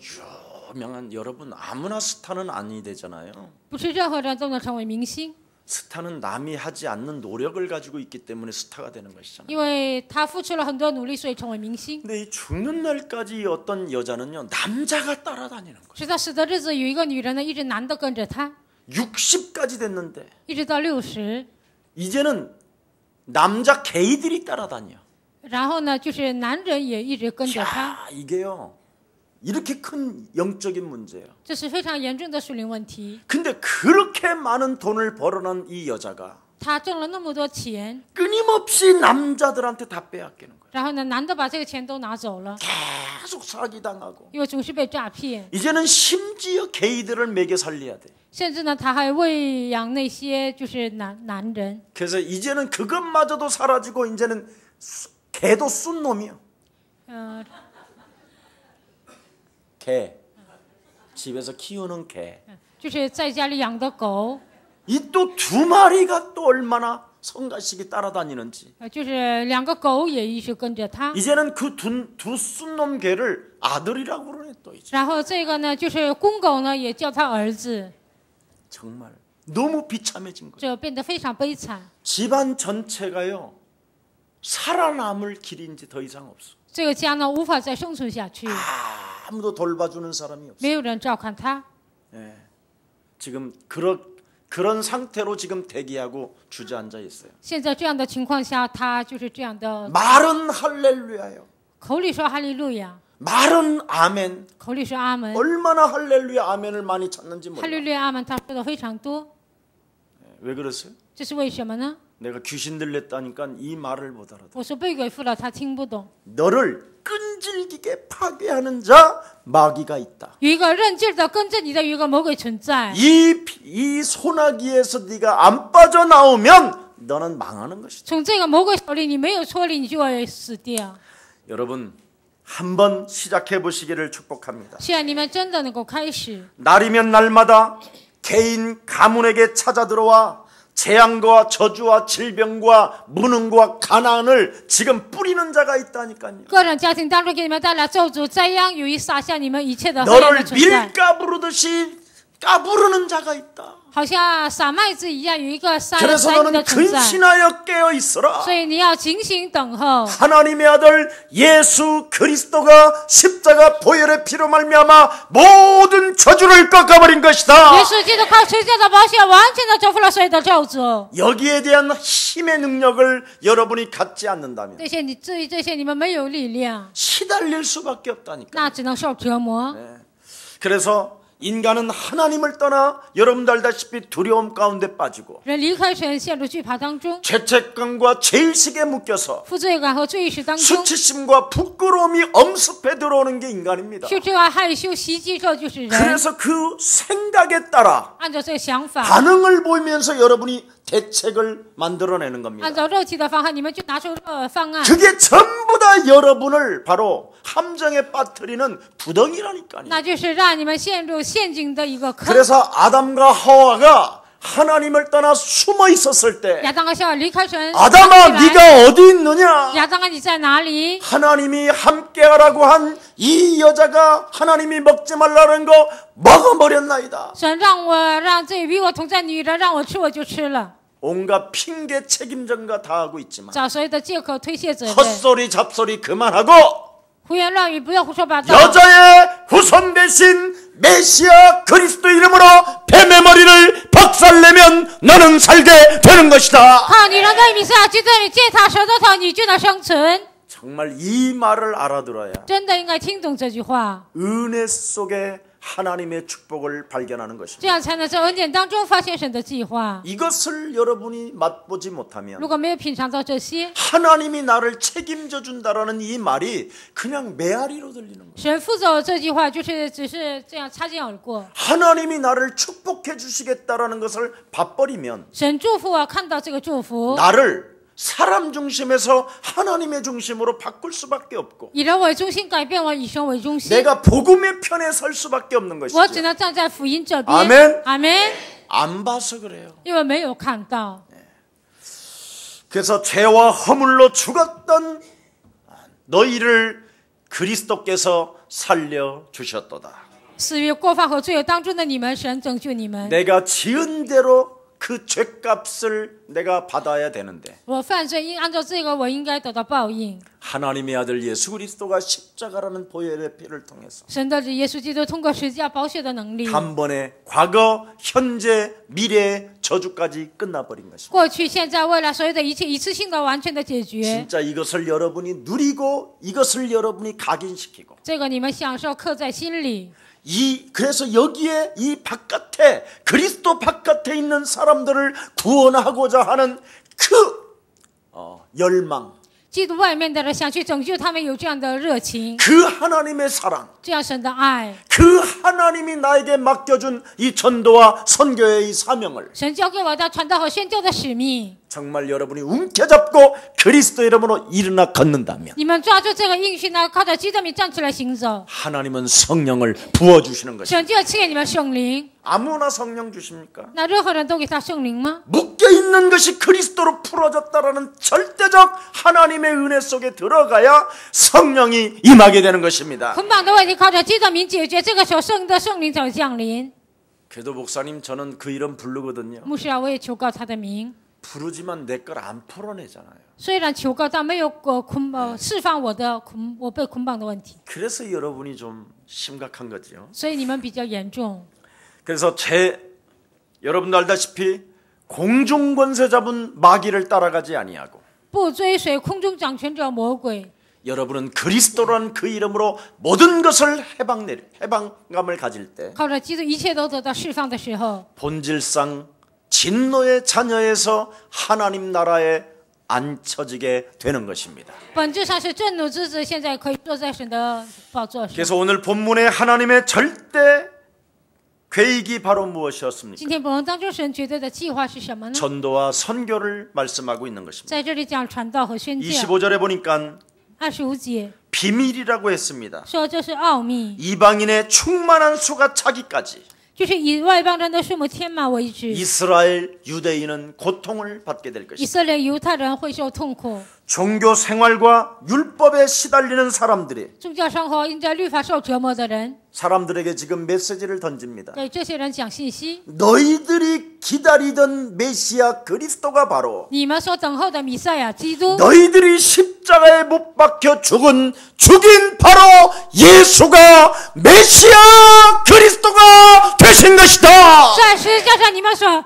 유명한 여러분 아무나 스타는 아니 되잖아요. 不是任何人都能成为明星， 스타는 남이 하지 않는 노력을 가지고 있기 때문에 스타가 되는 것이잖아요. 因为他付出了很多努力，所以成为明星。 근데 이 죽는 날까지 어떤 여자는요 남자가 따라다니는 거예요. 直到死的日子，有一个女人呢，一直男的跟着他， 60까지 됐는데 一直到60， 이제는 남자 게이들이 따라다녀. 然后呢，就是男人也一直跟着他， 야, 이게요 이렇게 큰 영적인 문제예요. 这是非常严重的属灵问题。 근데 그렇게 많은 돈을 벌어난 이 여자가 他挣了那么多钱， 끊임없이 남자들한테 다 빼앗기는 거예요. 然后呢，男的把这个钱都拿走了， 계속 사기당하고 因为总是被诈骗， 이제는 심지어 게이들을 먹여 살려야 돼. 甚至呢，他还喂养那些就是男人。 그래서 이제는 그것마저도 사라지고 이제는 개도 쏜 놈이요. 개. 집에서 키우는 개. 就是在家里养的狗， 이 또 두 마리가 또 얼마나 성가시게 따라다니는지. 就是2个狗也一直跟着他。 이제는 그 두 쏜놈 개를 아들이라고 그러네 또 이제. 然后这个呢，就是公狗呢，也叫他儿子。 정말 너무 비참해진 거예요. 这变得非常悲惨。 집안 전체가요, 살아남을 길인지 더 이상 없어. 这个家呢，无法再生存下去， 아무도 돌봐주는 사람이 없어. 没有人照看他。 예, 지금 그런 상태로 지금 대기하고 주저앉아 있어요. 现在这样的情况下，他就是这样的， 말은 할렐루야요. 口里说哈利路亚， 말은 아멘. 口里说阿门， 얼마나 할렐루야 아멘을 많이 찾는지 哈 몰라. 利路亚阿门，他说的非常多。 왜 그랬어요? 这是为什么呢？ 내가 귀신 들렸다니까 이 말을 못 알아듣어. 我说被鬼附了，他听不懂。 너를 끈질기게 파괴하는 자 마귀가 있다. 有一个韧劲儿的跟着你的有一个魔鬼存在。 이 소나기에서 네가 안 빠져나오면 너는 망하는 것이다. 从这个魔鬼手里，你没有脱离，你就会死掉。 여러분 한번 시작해 보시기를 축복합니다. 希望你们真的能够开始。 날이면 날마다 개인 가문에게 찾아 들어와 재앙과 저주와 질병과 무능과 가난을 지금 뿌리는 자가 있다니까요. 个人家庭当中给你们带来咒诅灾殃，有意撒下你们一切的黑暗 너를 的存在， 밀가부르듯이 까부르는 자가 있다. 好像撒麦子一样，有一个撒 그래서 你 너는 的存在。 근신하여 깨어 있어라. 所以你要警醒等候。 하나님의 아들 예수 그리스도가 십자가 보혈의 피로 말미암아 모든 저주를 꺾어버린 것이다. 耶稣基督靠十字架的宝血，完全的征服了所有的咒诅。 여기에 대한 힘의 능력을 여러분이 갖지 않는다면 至于这些，你们没有力量， 시달릴 수밖에 없다니까. 那只能受折磨。 그래서 인간은 하나님을 떠나 여러분도 알다시피 두려움 가운데 빠지고 人离开神，陷入惧怕当中， 죄책감과 죄의식에 묶여서 负罪感和罪意识当中， 수치심과 부끄러움이 엄습해 들어오는 게 인간입니다. 羞耻感、害羞袭击，这就是人。 그래서 그 생각에 따라 按照这个想法， 반응을 보이면서 여러분이 대책을 만들어내는 겁니다. 按照肉体的方案，你们就拿出方案。 그게 전부 다 여러분을 바로 함정에 빠뜨리는 구덩이라니까요. 那就是让你们陷入陷阱的一个坑。 그래서 아담과 하와가 하나님을 떠나 숨어 있었을 때 亚当和夏娃离开神， 아담아 네가 어디 있느냐? 亚当啊，你在哪里？ 하나님이 함께하라고 한 이 여자가 하나님이 먹지 말라는 거 먹어버렸나이다. 神让这与我同在女人让我吃，我就吃了。 온갖 핑계 책임전가 다 하고 있지만 找所有的借口推卸责任， 헛소리 잡소리 그만하고 胡言乱语，不要胡说八道。 여자의 후손 대신 메시아 그리스도 이름으로 뱀의 머리를 박살내면 너는 살게 되는 것이다. 靠女人的名字啊，就在你践踏舌头，你就能生存。 정말 이 말을 알아들어야 真的应该听懂这句话， 은혜 속에 하나님의 축복을 발견하는 것입니다. 这样才能在恩典当中发现神的计划。 이것을 여러분이 맛보지 못하면 如果没有品尝到这些， 하나님이 나를 책임져 준다라는 이 말이 그냥 메아리로 들리는 거예요. 神负责这句话就是只是这样擦肩而过。 하나님이 나를 축복해 주시겠다라는 것을 봐버리면 神祝福我，看到这个祝福， 나를 사람 중심에서 하나님의 중심으로 바꿀 수밖에 없고 以人为中心改变我，以神为中心。 내가 복음의 편에 설 수밖에 없는 我只 것이죠. 能站在福音这边。 아멘. 阿门。 안 봐서 그래요. 因为没有看到， 그래서 죄와 허물로 죽었던 너희를 그리스도께서 살려 주셨도다. 死于过犯和罪恶当中的你们，神拯救你们。 내가 지은 대로 그 죄값을 내가 받아야 되는데 我犯罪，按照这个，我应该得到报应。 하나님의 아들 예수 그리스도가 십자가라는 보혈의 피를 통해서 神的子耶稣基督通过十字架宝血的能力， 단번에 과거, 현재, 미래의 저주까지 끝나버린 것입니다. 过去、现在、未来所有的一切一次性的完全的解决。 진짜 이것을 여러분이 누리고 이것을 여러분이 각인시키고 这个你们享受，刻在心里。 그래서 여기에 이 바깥에 그리스도 바깥에 있는 사람들을 구원하고자 하는 그 열망, 基督外面的人想去拯救他们，有这样的热情， 그 하나님의 사랑, 这样神的爱， 그 하나님이 나에게 맡겨준 이 전도와 선교의 이 사명을 神交给我的传道和宣教的使命。 정말 여러분이 움켜잡고 그리스도 이름으로 일어나 걷는다면 你们抓住这个应许呢，靠着基督的名站起来行走， 하나님은 성령을 부어주시는 것입니다. 神就要赐给你们圣灵。 아무나 성령 주십니까? 那任何人都给他圣灵吗？ 묶여있는 것이 그리스도로 풀어졌다라는 절대적 하나님의 은혜 속에 들어가야 성령이 임하게 되는 것입니다. 捆绑的问题靠着基督的名解决，这个时候圣灵才会降临。 그래도 목사님 저는 그 이름 부르거든요. 牧师啊，我也求告他的名。 부르지만 내 걸 안 풀어내잖아요. 虽然求告，但没有释放我被捆绑的问题。 그래서 여러분이 좀 심각한 거죠. 所以你们比较严重。 그래서 여러분도 알다시피 공중 권세 잡은 마귀를 따라가지 아니하고 不追随空中掌权者魔鬼。 여러분은 그리스도라는 그 이름으로 모든 것을 해방감을 가질 때 靠着基督，一切都得到释放的时候， 본질상 진노의 자녀에서 하나님 나라에 앉혀지게 되는 것입니다. 本质上是震怒之子，现在可以坐在神的宝座上。 그래서 오늘 본문에 하나님의 절대 계획이 바로 무엇이었습니까? 今天本文当中，神绝对的计划是什么呢？ 전도와 선교를 말씀하고 있는 것입니다. 在这里讲传道和宣教。 25절에 보니까 25节 비밀이라고 했습니다. 说这是奥秘， 이방인의 충만한 수가 차기까지 就是以外邦人的数目填满为止。 이스라엘 유대인은 고통을 받게 될 以 것입니다. 色列犹太人会受痛苦， 종교 생활과 율법에 시달리는 사람들이 宗教生活因着律法受折磨的人， 사람들에게 지금 메시지를 던집니다. 对这些人讲信息： 너희들이 기다리던 메시아 그리스도가 바로 你们所等候的弥赛亚基督， 너희들이 십자가에 못 박혀 죽인 바로 예수가 메시아 그리스도가 되신 것이다. 在十字架上你们所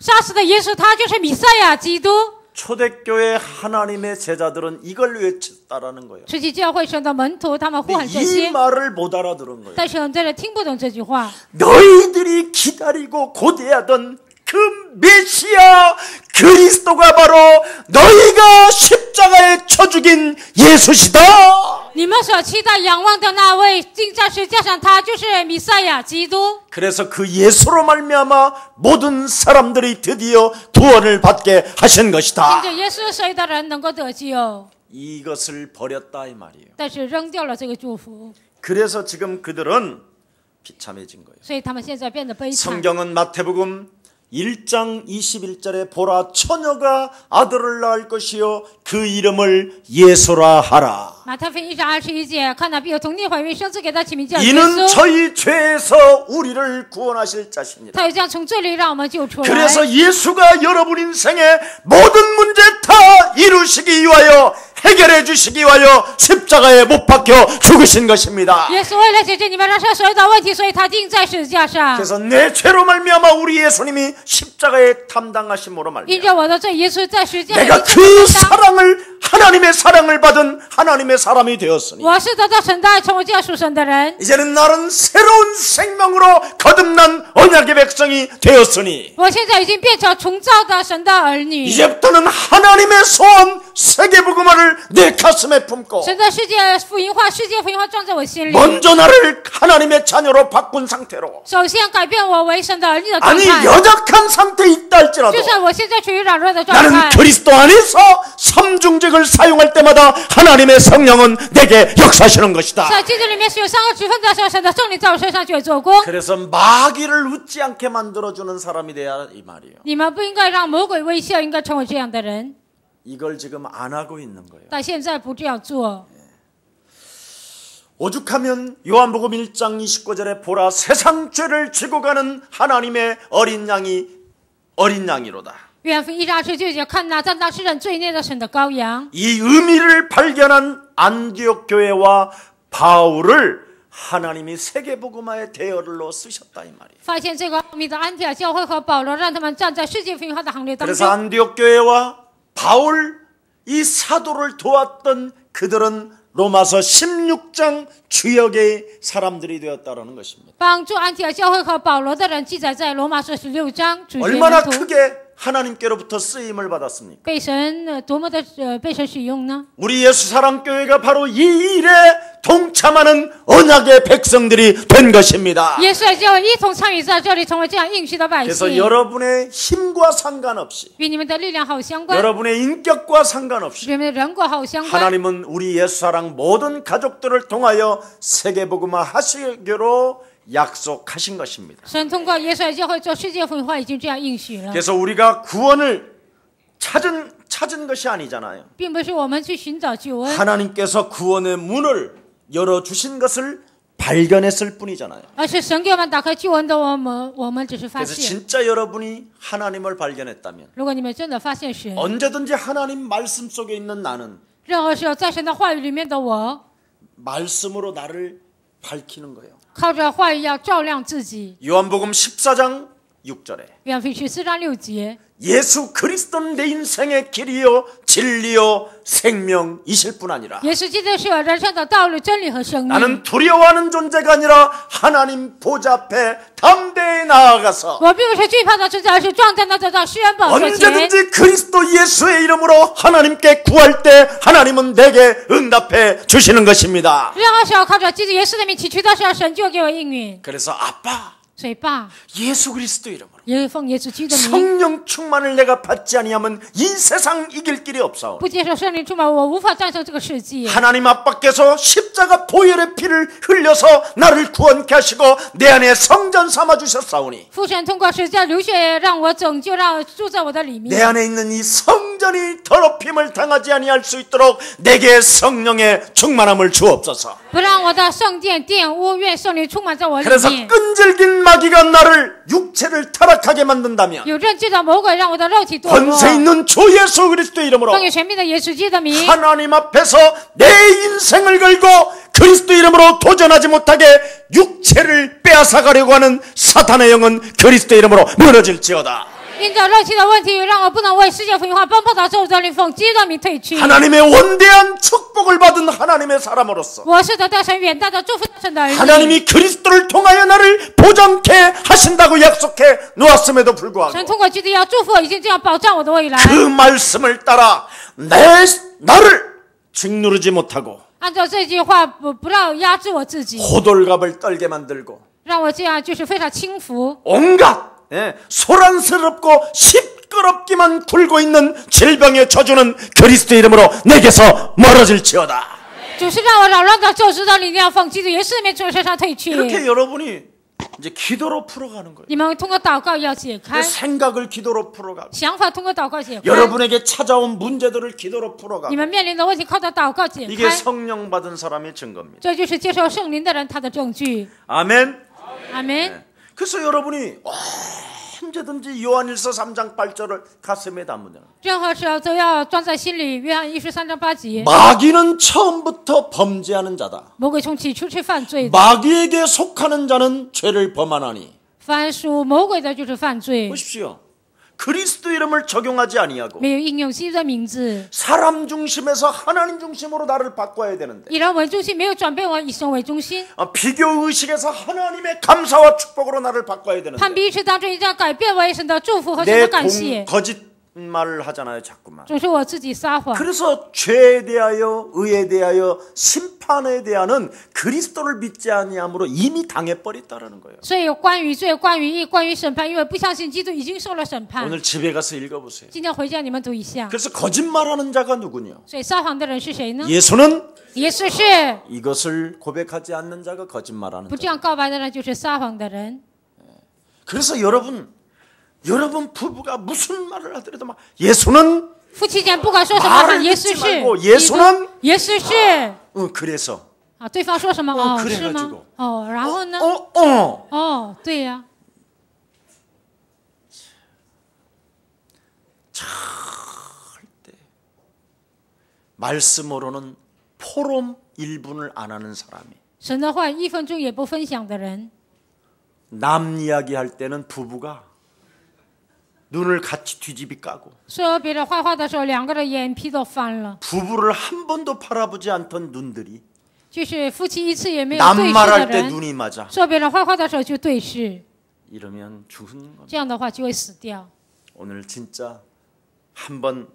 杀死的耶稣，他就是弥赛亚基督。 초대교회 하나님의 제자들은 이걸 외쳤다라는 거예요. 实际教会神的门徒，他们呼喊这 이 些， 말을 못 알아들은 거예요. 但是很多人听不懂这句话。 너희들이 기다리고 고대하던 그 메시아 그리스도가 바로 너희가 십자가에 쳐 죽인 예수시다. 你们所期待仰望的那位钉在十字架上，他就是弥赛亚基督。 그래서 그 예수로 말미암아 모든 사람들이 드디어 구원을 받게 하신 것이다. 因着耶稣，所有的人能够得救， 이것을 버렸다 이 말이에요. 但是扔掉了这个祝福， 그래서 지금 그들은 비참해진 거예요. 所以他们现在变得悲惨。 성경은 마태복음 1장 21절에 보라 처녀가 아들을 낳을 것이요 그 이름을 예수라 하라. 马太福音1章21节，看到必有童女怀孕生子，给他起名叫耶 이는 稣。 저희 죄에서 우리를 구원하실 자신이라. 他又将从罪里让我们救出来。 그래서 예수가 여러분 인생의 모든 문제 다 이루시기 위하여 해결해 주시기 위하여 십자가에 못 박혀 죽으신 것입니다. 耶稣为了解决你们人生所有的问题，所以他钉在十字架上。 그래서 내 죄로 말미암아 우리 예수님이 십자가에 담당하심으로 因 말미암아 着我的罪，耶稣在十字架上 내가 그 사랑을 하나님의 사랑을 받은 하나님의 사람이 되었으니 我是得到神的爱，成为这样属神的人。 이제는 나는 새로운 생명으로 거듭난 언약의 백성이 되었으니 我现在已经变成重造的神的儿女。 이제부터는 하나님의 소원 세계복음화를 내 가슴에 품고 神的世界福音化，世界福音化装在我心里。 먼저 나를 하나님의 자녀로 바꾼 상태로 首先改变我为神的儿女的状 아니 态。 연약한 상태에 있다 할지라도 就算我现在处于软弱的状 나는 态， 그리스도 안에서 삼중직을 사용할 때마다 하나님의 성령은 내게 역사하시는 것이다. 在基督里面是有三个职分的时候，神的圣灵在我身上就会做工。 그래서 마귀를 웃지 않게 만들어주는 사람이 돼야 이 말이에요. 你们不应该让魔鬼微笑，应该成为这样的人。 이걸 지금 안 하고 있는 거예요. 但现在不这样做。 오죽하면 요한복음 1장 29절에 보라 세상 죄를 지고 가는 하나님의 어린 양이로다. 约翰福音1章29节，看哪，担当世人罪孽的神的羔羊。 이 의미를 발견한 안디옥 교회와 바울을 하나님이 세계복음화의 대열로 쓰셨다 이 말이에요. 发现这个奥秘的安提阿教会和保罗，让他们站在世界福音化的行列当 그래서 中。 안디옥 교회와 바울 이 사도를 도왔던 그들은 로마서 16장 주역의 사람들이 되었다라는 것입니다. 帮助安提阿教会和保罗的人，记载在罗马书16章主学 얼마나 门徒 크게 하나님께로부터 쓰임을 받았습니까? 被神多么的被神使用呢？ 우리 예수사랑교회가 바로 이 일에 동참하는 언약의 백성들이 된 것입니다. 耶稣的教会一同参与在这里，成为这样应许的百 그래서 姓， 여러분의 힘과 상관없이 与你们的力量毫无相关， 여러분의 인격과 상관없이 与你们的人格毫无相关。 하나님은 우리 예수사랑 모든 가족들을 통하여 세계복음화 하시기로 약속하신 것입니다. 神通过耶稣的教会做世界福音化，已经这样应许了， 그래서 우리가 구원을 찾은 것이 아니잖아요. 并不是我们去寻找救恩， 하나님께서 구원의 문을 열어주신 것을 발견했을 뿐이잖아요. 而是神给我们打开救恩的我们只是发 그래서 现。 진짜 여러분이 하나님을 발견했다면 如果你们真的发现神， 언제든지 하나님 말씀 속에 있는 나는 任何时候在神的话语里面的我， 말씀으로 나를 밝히는 거예요. 靠着话语要照亮自己。 요한복음 14장 6절에 约翰福音14章6节， 예수 그리스도는 내 인생의 길이요 진리요 생명이실 뿐 아니라 耶稣基督是我人生的道路、真理和生命。 나는 두려워하는 존재가 아니라 하나님 보좌 앞에 담대히 나아가서 我并不是惧怕的存在，而是壮胆的走到施恩宝座前。 언제든지 그리스도 예수의 이름으로 하나님께 구할 때 하나님은 내게 응답해 주시는 것입니다. 任何时候靠着基督耶稣的名祈求的时候，神就给我应允。 그래서 아빠 所以爸， 예수 그리스도 이름으로 也奉耶稣基督的名， 성령 충만을 내가 받지 아니하면 이 세상 이길 길이 없사오니 不接受圣灵充满，我无法战胜这个世界。 하나님 아빠께서 십자가 보혈의 피를 흘려서 나를 구원케 하시고 내 안에 성전 삼아주셨사오니 父神通过十字架流血让我拯救，让我住在我的里 내 面， 안에 있는 이 성전이 더럽힘을 당하지 아니할 수 있도록 내게 성령의 충만함을 주옵소서. 不让我的圣殿玷污，愿圣灵充满在我里 그래서 面。 끈질긴 마귀가 나를 육체를 타락하게 만든다면 有证据的魔鬼让我的肉体堕落， 권세 있는 주 예수 그리스도 이름으로 奉有权柄的耶稣基督的名， 하나님 앞에서 내 인생을 걸고 그리스도 이름으로 도전하지 못하게 육체를 빼앗아가려고 하는 사탄의 영은 그리스도 이름으로 무너질지어다. 因着肉体的问题，让我不能为世界福音化奔波的咒的灵奉基督的名退去。 하나님의 원대한 축복을 받은 하나님의 사람으로서 我是得到神远大的祝福的神的儿女。 하나님이 그리스도를 통하여 나를 보장케 하신다고 약속해 놓았음에도 불구하고 神通过基督要祝福我，已经这样保障我的未来。 그 말씀을 따라 나를 짓누르지 못하고 按照这句话，不让压制我自己， 호들갑을 떨게 만들고 让我这样就是非常轻浮， 온갖 소란스럽고 시끄럽기만 굴고 있는 질병의 저주는 그리스도 이름으로 내게서 멀어질지어다. 就是让我扰乱的咒诅的力量奉基督耶稣的名从我身上退去。 이렇게 여러분이 이제 기도로 풀어가는 거예요. 你们通过祷告要解开， 생각을 기도로 풀어가고 想法通过祷告解开， 여러분에게 찾아온 문제들을 기도로 풀어가고 你们面临的问题靠着祷告解 이게 开， 성령 받은 사람의 증거입니다. 这就是接受圣灵的人他的证据。 아멘. 阿门。 그래서 여러분이 언제든지 요한일서 3장 8절을 가슴에 담으면 任何时候都要装在心里。约翰13章8节， 마귀는 처음부터 범죄하는 자다. 魔鬼从起初是犯罪的， 마귀에게 속하는 자는 죄를 범하나니. 凡属魔鬼的就是犯罪， 보십시오. 그리스도 이름을 적용하지 아니하고 没有应用基督的名字， 사람 중심에서 하나님 중심으로 나를 바꿔야 되는데 以人为中心，没有转变我以神为中心。 비교 의식에서 하나님의 감사와 축복으로 나를 바꿔야 判 되는데 彼此当中一定要改变为神的祝福和神 내 的感谢。 거짓말을 하잖아요, 자꾸만. 总是我自己撒谎， 그래서 죄에 대하여 의에 대하여 심판에 대하여는 그리스도를 믿지 아니함으로 이미 당해버렸다라는 거예요. 所以关于罪、关于义、关于审判，因为不相信基督已经受了审判。 오늘 집에 가서 읽어보세요. 今天回家你们读一下。 그래서 거짓말하는 자가 누구냐? 所以撒谎的人是谁呢？ 예수는 耶稣是 이것을 고백하지 않는 자가 거짓말하는 不这 자. 样告白的人就是撒谎的人。 그래서 여러분 부부가 무슨 말을 하더라도 막 예수는 夫妻间不管说什么， 말을 喊耶稣 믿지 是， 말고 예수는 耶稣是 그래서 啊，对方说什么哦， 그래 是吗 가지고 ？哦，然后呢？ 어 哦，对呀， 말씀으로는 포럼 1분을 안 하는 사람이 神的话1分钟也不分享的人， 남 이야기할 때는 부부가 눈을 같이 뒤집이 까고 说别人坏话的时候，两个人眼皮都翻了， 부부를 한 번도 바라보지 않던 눈들이 就是夫妻一次也没有对视的 남말할 때 人， 눈이 맞아 说别人坏话的时候就对视， 이러면 죽는 겁니다. 这样的话就会死掉。 오늘 진짜 한번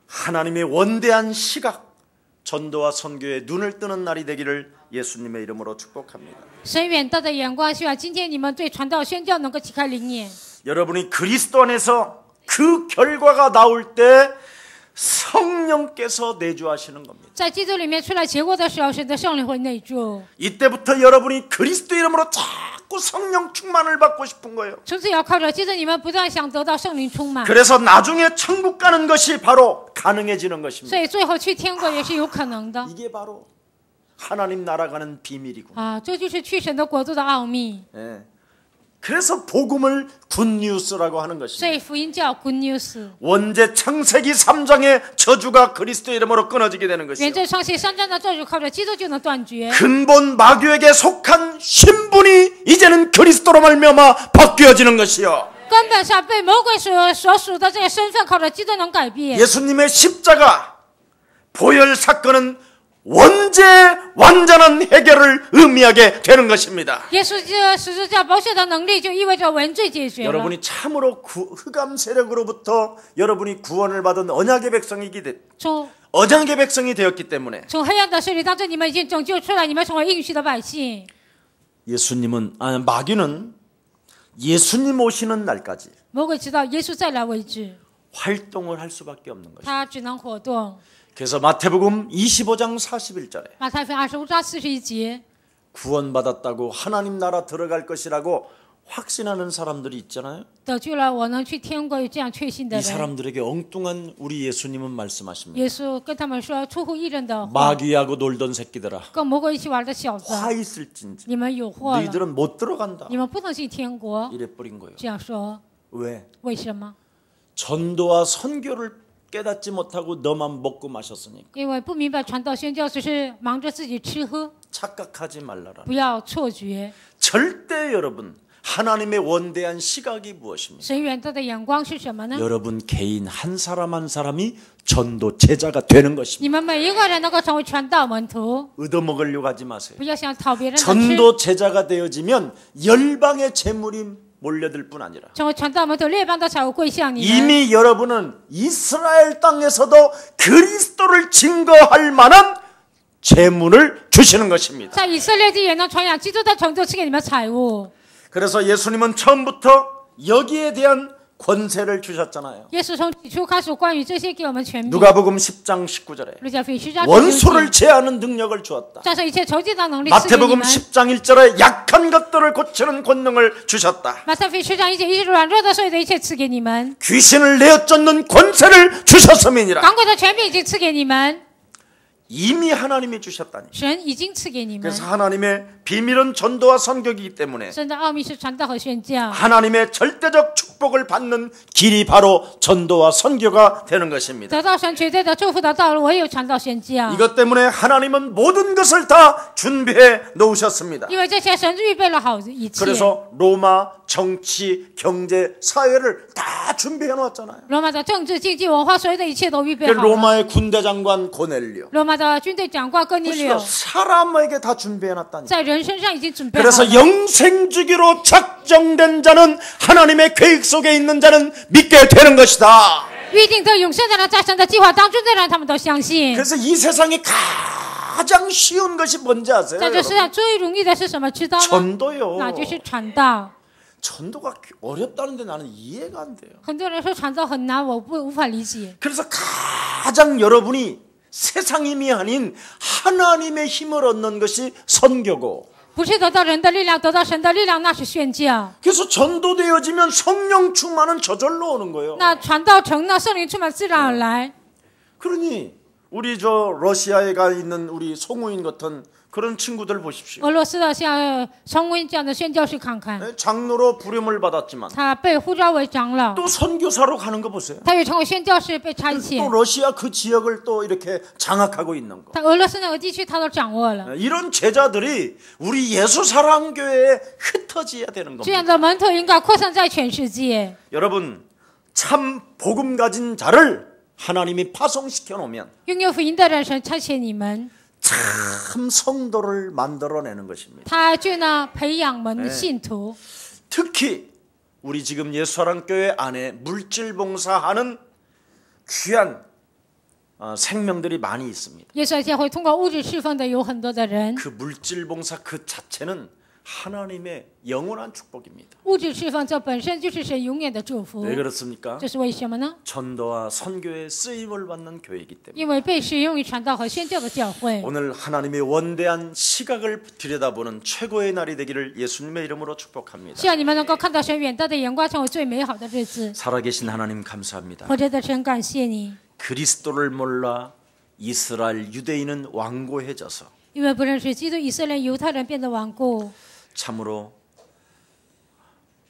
하나님의 원대한 시각 전도와 선교에 눈을 뜨는 날이 되기를 예수님의 이름으로 축복합니다. 神远大的眼光，希望今天你们对传道宣教能够启开灵眼。 여러분이 그리스도 안에서 그 결과가 나올 때 성령께서 내주하시는 겁니다. 在基督里面出来结果的时候，神的圣灵会内住。 이때부터 여러분이 그리스도 이름으로 자꾸 성령 충만을 받고 싶은 거예요. 从此要靠着基督，你们不断想得到圣灵充满， 그래서 나중에 천국 가는 것이 바로 가능해지는 所 것입니다. 以最后去天国也是有可能的。 이게 바로 하나님 나라가는 비밀이구나. 这就是去神的国度的奥秘。 예. 그래서 복음을 굿뉴스라고 하는 所 것입니다. 以福音叫 Good News。 원제 창세기 3장의 저주가 그리스도의 이름으로 끊어지게 되는 原 것이요. 这创世3章的咒诅靠着基督就能断绝。 근본 마귀에게 속한 신분이 이제는 그리스도로 말미암아 바뀌어지는 것이요. 根本上被魔鬼所属的这个身份，靠着基督能改变。 예수님의 십자가 보혈 사건은 원죄 완전한 해결을 의미하게 되는 것입니다. 耶稣这十字架宝血的能力，就意味着原罪解决了。 여러분이 참으로 흑암 세력으로부터 여러분이 구원을 받은 언약의 백성이 되었기 때문에 从黑暗的势力当中，你们已经拯救出来，你们成为应许的百姓。 마귀는 예수님 오시는 날까지 魔鬼直到耶稣再来为止， 활동을 할 수밖에 없는 것입니다. 他只能活动。 그래서 마태복음 25장 41절에 马太福音25章41节， 구원받았다고 하나님 나라 들어갈 것이라고 확신하는 사람들이 있잖아요. 得救了，我能去天国，有这样确信的 이 人。 사람들에게 엉뚱한 우리 예수님은 말씀하십니다. 耶稣跟他们说，出乎意人的话， 마귀하고 놀던 새끼들아 跟魔鬼一起玩的小子， 화 있을진지 你们有祸了， 너희들은 못 들어간다. 你们不能进天国。 이래 버린 거예요. 这样说， 왜? 为什么？ 전도와 선교를 깨닫지 못하고 너만 먹고 마셨으니까. 因为不明白传道宣教只是忙着自己吃喝， 착각하지 말라라. 不要错觉。 절대 여러분 하나님의 원대한 시각이 무엇입니까? 神远大的眼光是什么呢？ 여러분 개인 한 사람 한 사람이 전도 제자가 되는 것입니다. 你们每一个人能够成为传道门徒， 얻어먹으려고 하지 마세요. 不要想讨别人的吃。 전도 제자가 되어지면 열방의 재물이 몰려들 뿐 아니라 成为传道门徒，列邦的财物归向你们。 이미 여러분은 이스라엘 땅에서도 그리스도를 증거할 만한 재물을 주시는 것입니다. 在以色列地也能传扬基督的成就，赐给你们财物。 그래서 예수님은 처음부터 여기에 대한 권세를 주셨잖아요. 耶稣从起初开始关于这些给我们权柄。 누가복음 10장 19절에 路加福音10章19 원수를 节， 제하는 능력을 주었다. 战胜一切仇敌的能力赐给你 마태복음 们。 10장 1절에 약한 것들을 고치는 권능을 주셨다. 马太福音10章1节，一切软弱的所有的一切赐给你们。 귀신을 내어쫓는 권세를 주셨음이니라. 赶鬼的权柄已经赐给你们， 이미 하나님이 주셨다니. 神已经赐给你们。 그래서 하나님의 비밀은 전도와 선교이기 때문에 神的奥秘是传道和宣教， 하나님의 절대적 축복을 받는 길이 바로 전도와 선교가 되는 것입니다. 得到神绝对的祝福的道路，唯有传道宣教。 이것 때문에 하나님은 모든 것을 다 준비해 놓으셨습니다. 因为这些神预备了好一切。 그래서 로마 정치, 경제, 사회를 다 준비해 놓았잖아요. 罗马的政治、经济、文化，所有的一切都预备 그 好了。 로마의 군대 장관 고넬료 罗马的军队长官哥尼 보시오, 流 사람에게 다 준비해 놨다니. 在人身上已经准备好 그래서 了。 영생주기로 작정된 자는 하나님의 계획 속에 있는 자는 믿게 되는 것이다. 预定得永生的人，在神的计划当中的人，他们都相信。 그래서 이 세상에 가장 쉬운 것이 뭔지 아세요? 在这世 여러분? 上最容易的是什么？知道吗？ 전도요. 那就是传道。 전도가 어렵다는데 나는 이해가 안 돼요. 很多人说传道很难，我无法理解。 그래서 가장 여러분이 세상 힘이 아닌 하나님의 힘을 얻는 것이 선교고, 不是得到人的力量，得到神的力量，那是宣教。 그래서 전도되어지면 성령 충만은 저절로 오는 거예요. 那传道成了，圣灵充满自然而来。 그러니 우리 저 러시아에 가 있는 우리 송우인 같은 그런 친구들 보십시오. 俄罗斯的像崇文这样的宣教士看看， 장로로 부름을 받았지만 他被呼召为长老， 또 선교사로 가는 거 보세요. 他也成为宣教士被差 또 遣。 러시아 그 지역을 또 이렇게 장악하고 있는 거. 他俄罗斯那个地区他都掌握了。 이런 제자들이 우리 예수 사랑 교회에 흩어져야 되는 这样 겁니다. 的门徒应该扩散在全世界。 여러분, 참 복음 가진 자를 하나님이 파송시켜 놓으면 拥有福音的人，神差遣你们， 참 성도를 만들어내는 것입니다. 他就能培养门信徒。 특히 우리 지금 예수사랑교회 안에 물질 봉사하는 귀한 생명들이 많이 있습니다. 耶稣教会通过物质侍奉的有很多的人， 그 물질 봉사 그 자체는 하나님의 영원한 축복입니다. 物质侍奉这本身就是神永远的祝福。 왜 그렇습니까? 这是为什么呢？ 전도와 선교에 쓰임을 받는 교회이기 때문에. 因为被使用于传道和宣教的教会。 오늘 하나님의 원대한 시각을 들여다보는 최고의 날이 되기를 예수님의 이름으로 축복합니다. 希望你们能够看到神远大的眼光，成为最美好的日子。 살아계신 하나님 감사합니다. 活着的神，感谢你。 그리스도를 몰라 이스라엘 유대인은 완고해져서 因为不认识基督，以色列犹太人变得顽固。 참으로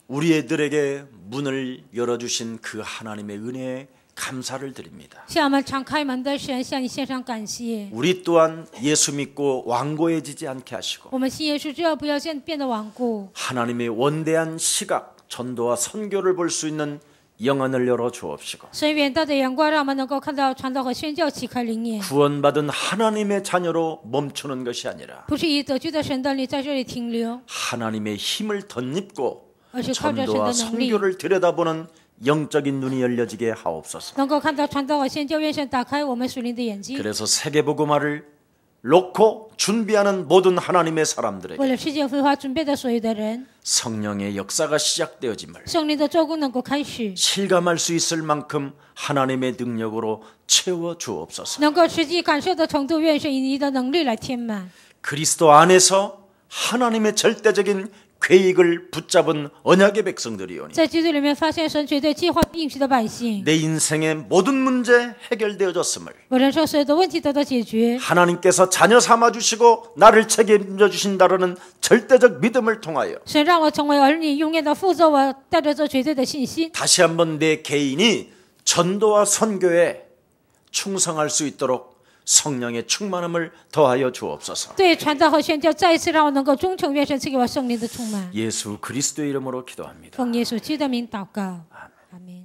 우리들에게 문을 열어주신 그 하나님의 은혜에 감사를 드립니다. 向我们敞开门的神，向你献上感谢。 우리 또한 예수 믿고 완고해지지 않게 하시고 我们信耶稣之后，不要变得顽固。 하나님의 원대한 시각, 전도와 선교를 볼 수 있는 영안을 열어 주옵시고 神远大的眼光，让我们能够看到传道和宣教启开灵眼， 구원받은 하나님의 자녀로 멈추는 것이 아니라 不是以得救的神的力在这里停留， 하나님의 힘을 덧입고 而是靠着神 전도와 的能力， 선교를 들여다보는 영적인 눈이 열려지게 하옵소서. 能够看到传道和宣教。愿神打开我们属灵的眼睛， 그래서 세계복음화를 놓고 준비하는 모든 하나님의 사람들에게 为了世界绘画准备的所有的人， 성령의 역사가 시작되어짐을 圣灵的做工能够开始， 실감할 수 있을 만큼 하나님의 능력으로 채워 주옵소서. 能够实际感受的程度，愿神以你的能力来填满。 그리스도 안에서 하나님의 절대적인 계획을 붙잡은 언약의 백성들이오니 在基督里面发现神绝对计划应许的百姓， 내 인생의 모든 문제 해결되어졌음을 我人生所有的问题得到解决， 하나님께서 자녀 삼아주시고 나를 책임져 주신다라는 절대적 믿음을 통하여 神让我成为儿女，永远的负责我，带着这绝对的信心， 다시 한번 내 개인이 전도와 선교에 충성할 수 있도록 성령의 충만함을 더하여 주옵소서. 对传道和宣教再一次让我能够忠诚，愿神赐给我圣灵的充满。 예수 그리스도의 이름으로 기도합니다. 奉耶稣基督的名祷告，阿门。